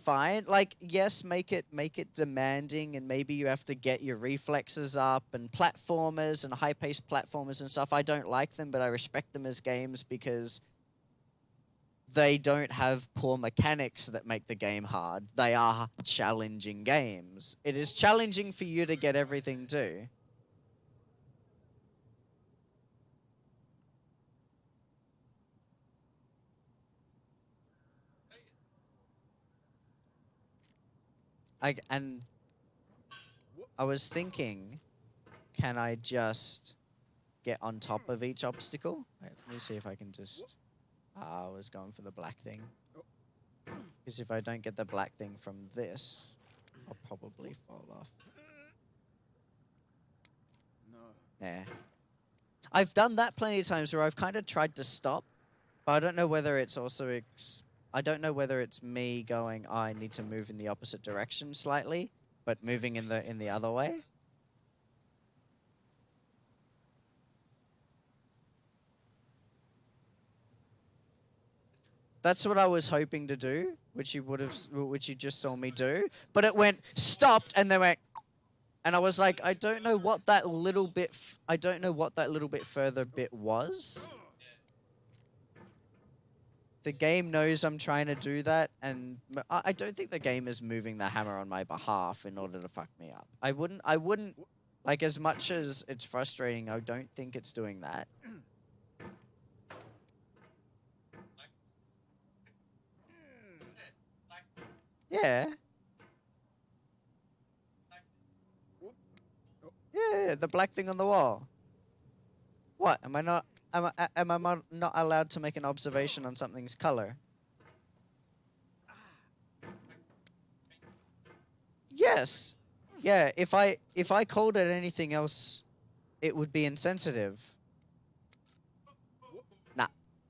fine. Like, yes, make it demanding, and maybe you have to get your reflexes up, and platformers and high-paced platformers and stuff. I don't like them, but I respect them as games because they don't have poor mechanics that make the game hard. They are challenging games. It is challenging for you to get everything too. And I was thinking, can I just get on top of each obstacle? Wait, let me see if I can just... I was going for the black thing. Because if I don't get the black thing from this, I'll probably fall off. No. Yeah. I've done that plenty of times where I've kind of tried to stop, but I don't know whether it's also... I don't know whether it's me going, oh, I need to move in the opposite direction slightly, but moving in the other way. That's what I was hoping to do, which you just saw me do. But it went stopped, and then went, and I was like, I don't know what that little bit. I don't know what that little bit further bit was. The game knows I'm trying to do that, and I don't think the game is moving the hammer on my behalf in order to fuck me up. I wouldn't, like, as much as it's frustrating, I don't think it's doing that. Yeah. Yeah, the black thing on the wall. What? Am I not... Am I not allowed to make an observation on something's color? Yes. Yeah, if I called it anything else, it would be insensitive. Nah.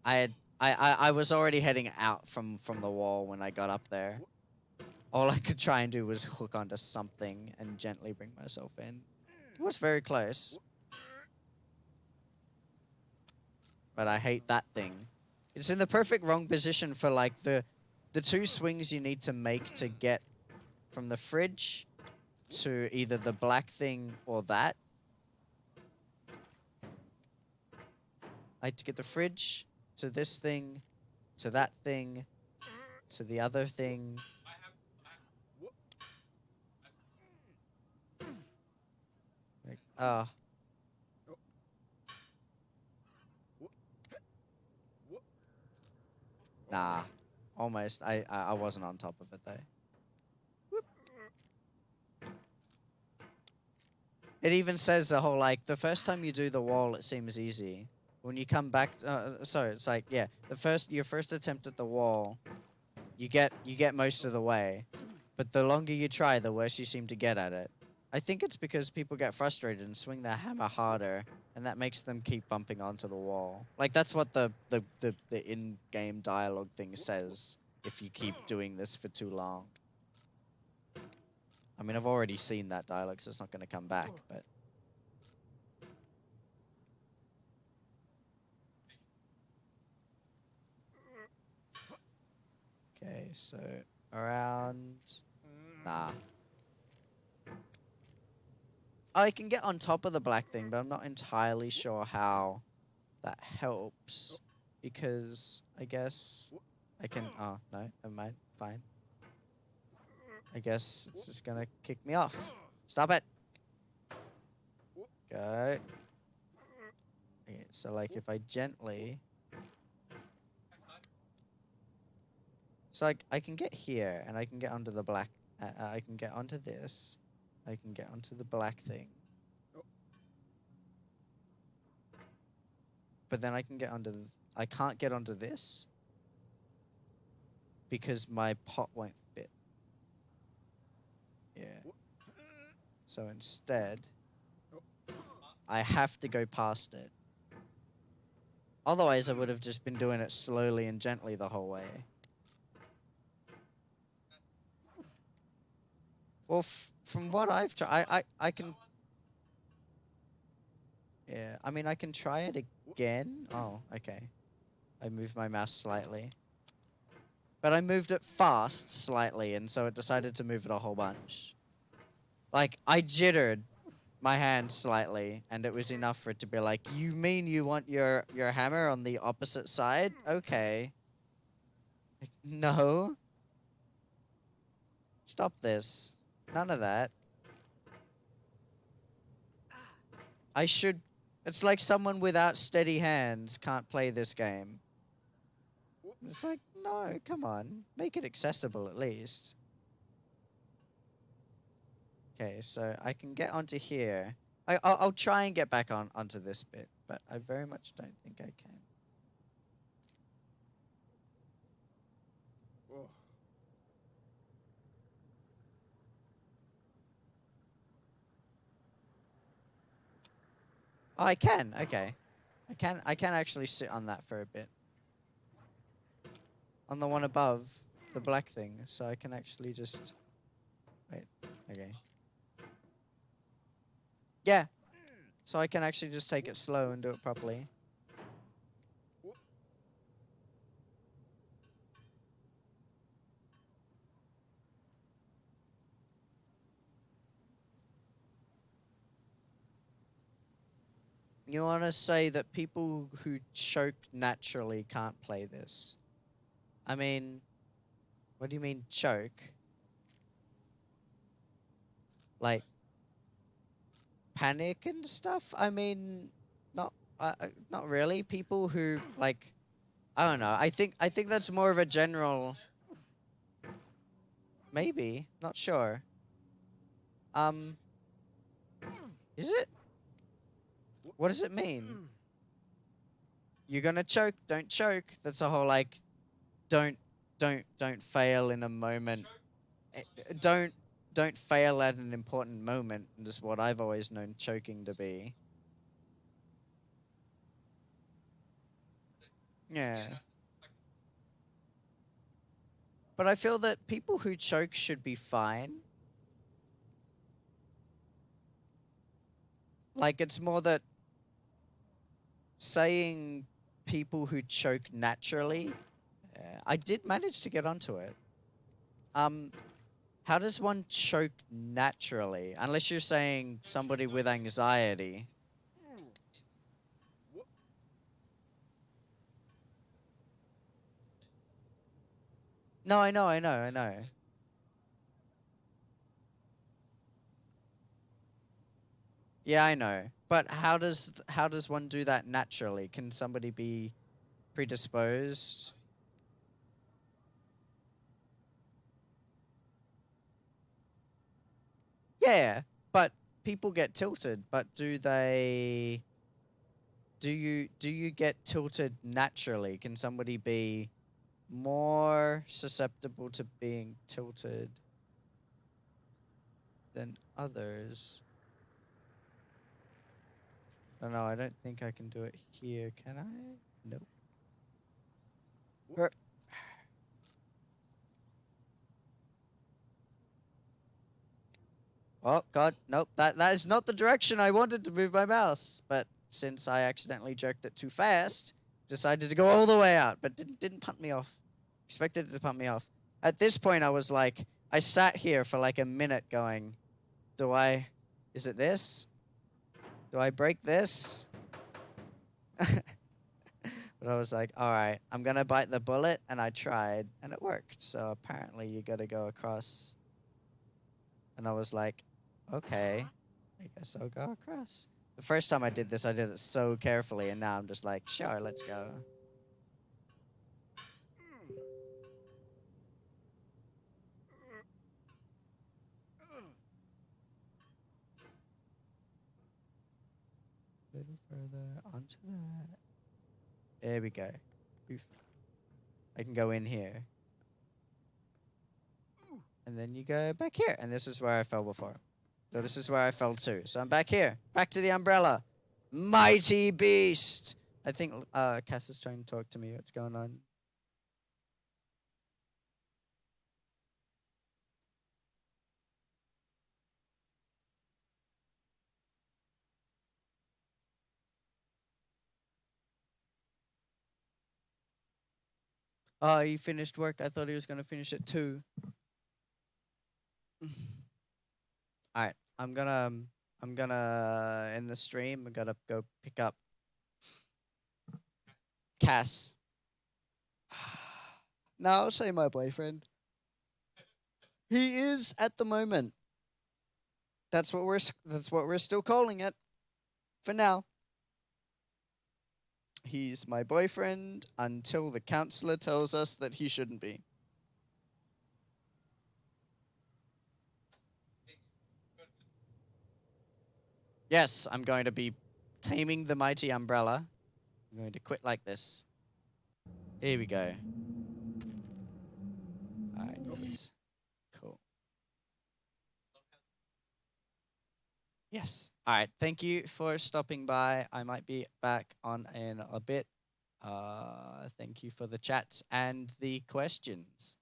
I was already heading out from the wall when I got up there. All I could try and do was hook onto something and gently bring myself in. It was very close. But I hate that thing. It's in the perfect wrong position for, like, the two swings you need to make to get from the fridge to either the black thing or that. I had to get the fridge to this thing, to that thing, to the other thing. Like, nah. Almost. I wasn't on top of it, though. It even says the whole, like, the first time you do the wall, it seems easy. When you come back, sorry, it's like, yeah, your first attempt at the wall, you get most of the way, but the longer you try, the worse you seem to get at it. I think it's because people get frustrated and swing their hammer harder, and that makes them keep bumping onto the wall. Like, that's what the in-game dialogue thing says, if you keep doing this for too long. I mean, I've already seen that dialogue, so it's not going to come back, but... Okay, so around... Nah. I can get on top of the black thing, but I'm not entirely sure how that helps. Because I guess I can... Oh, no, never mind. Fine. I guess it's just gonna kick me off. Stop it! Go. Okay, so, like, if I gently... So, like, I can get here, and I can get onto the black... I can get onto this. I can get onto the black thing. But then I can get onto... I can't get onto this. Because my pot won't fit. Yeah. So instead... I have to go past it. Otherwise, I would have just been doing it slowly and gently the whole way. Well, from what I've tried, I can... Yeah, I mean, I can try it again. Oh, okay. I moved my mouse slightly. But I moved it fast slightly, and so it decided to move it a whole bunch. Like, I jittered my hand slightly, and it was enough for it to be like, you mean you want your hammer on the opposite side? Okay. Like, no. Stop this. None of that. I should... It's like someone without steady hands can't play this game. It's like, no, come on. Make it accessible at least. Okay, so I can get onto here. I'll try and get back onto this bit, but I very much don't think I can. Oh, I can. Okay. I can actually sit on that for a bit. On the one above the black thing, so I can actually just... Wait. Okay. Yeah. So I can actually just take it slow and do it properly. You want to say that people who choke naturally can't play this? I mean, what do you mean choke? Like, panic and stuff? I mean, not really. People who, like, I don't know. I think that's more of a general... Maybe. Not sure. Is it? What does it mean? You're gonna choke, don't choke. That's a whole, like, don't fail in a moment. Don't fail at an important moment is what I've always known choking to be. Yeah. But I feel that people who choke should be fine. Like, it's more that saying people who choke naturally, I did manage to get onto it. How does one choke naturally? Unless you're saying somebody with anxiety. No, I know. Yeah, I know. But how does one do that naturally? Can somebody be predisposed? Yeah, but people get tilted, but do you get tilted naturally? Can somebody be more susceptible to being tilted than others? No, I don't think I can do it here, can I? Nope. Oh, God, nope. That is not the direction I wanted to move my mouse. But since I accidentally jerked it too fast, decided to go all the way out. But didn't punt me off. Expected it to punt me off. At this point, I was like, I sat here for like a minute going, do I Is it this? Do I break this? But I was like, all right, I'm gonna bite the bullet, and I tried, and it worked. So apparently, you gotta go across. And I was like, okay, I guess I'll go across. The first time I did this, I did it so carefully, and now I'm just like, sure, let's go. A little further onto that. There we go. Oof. I can go in here. And then you go back here. And this is where I fell before. So this is where I fell too. So I'm back here. Back to the umbrella. Mighty beast. I think Cass is trying to talk to me. What's going on? Oh, he finished work. I thought he was gonna finish it too. All right, I'm gonna end the stream. I gotta go pick up Cass. No, I'll say my boyfriend. He is at the moment. That's what we're still calling it for now. He's my boyfriend until the counselor tells us that he shouldn't be. Yes, I'm going to be taming the mighty umbrella. I'm going to quit like this. Here we go. All right, quit. Cool. Yes. All right. Thank you for stopping by. I might be back on in a bit. Thank you for the chats and the questions.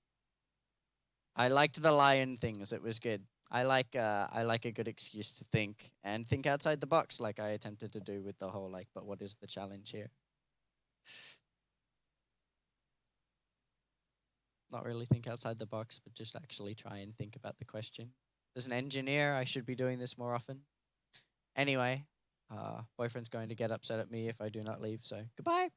I liked the lion things. It was good. I like a good excuse to think and think outside the box, like I attempted to do with the whole like. But what is the challenge here? Not really think outside the box, but just actually try and think about the question. As an engineer, I should be doing this more often. Anyway, boyfriend's going to get upset at me if I do not leave. So goodbye.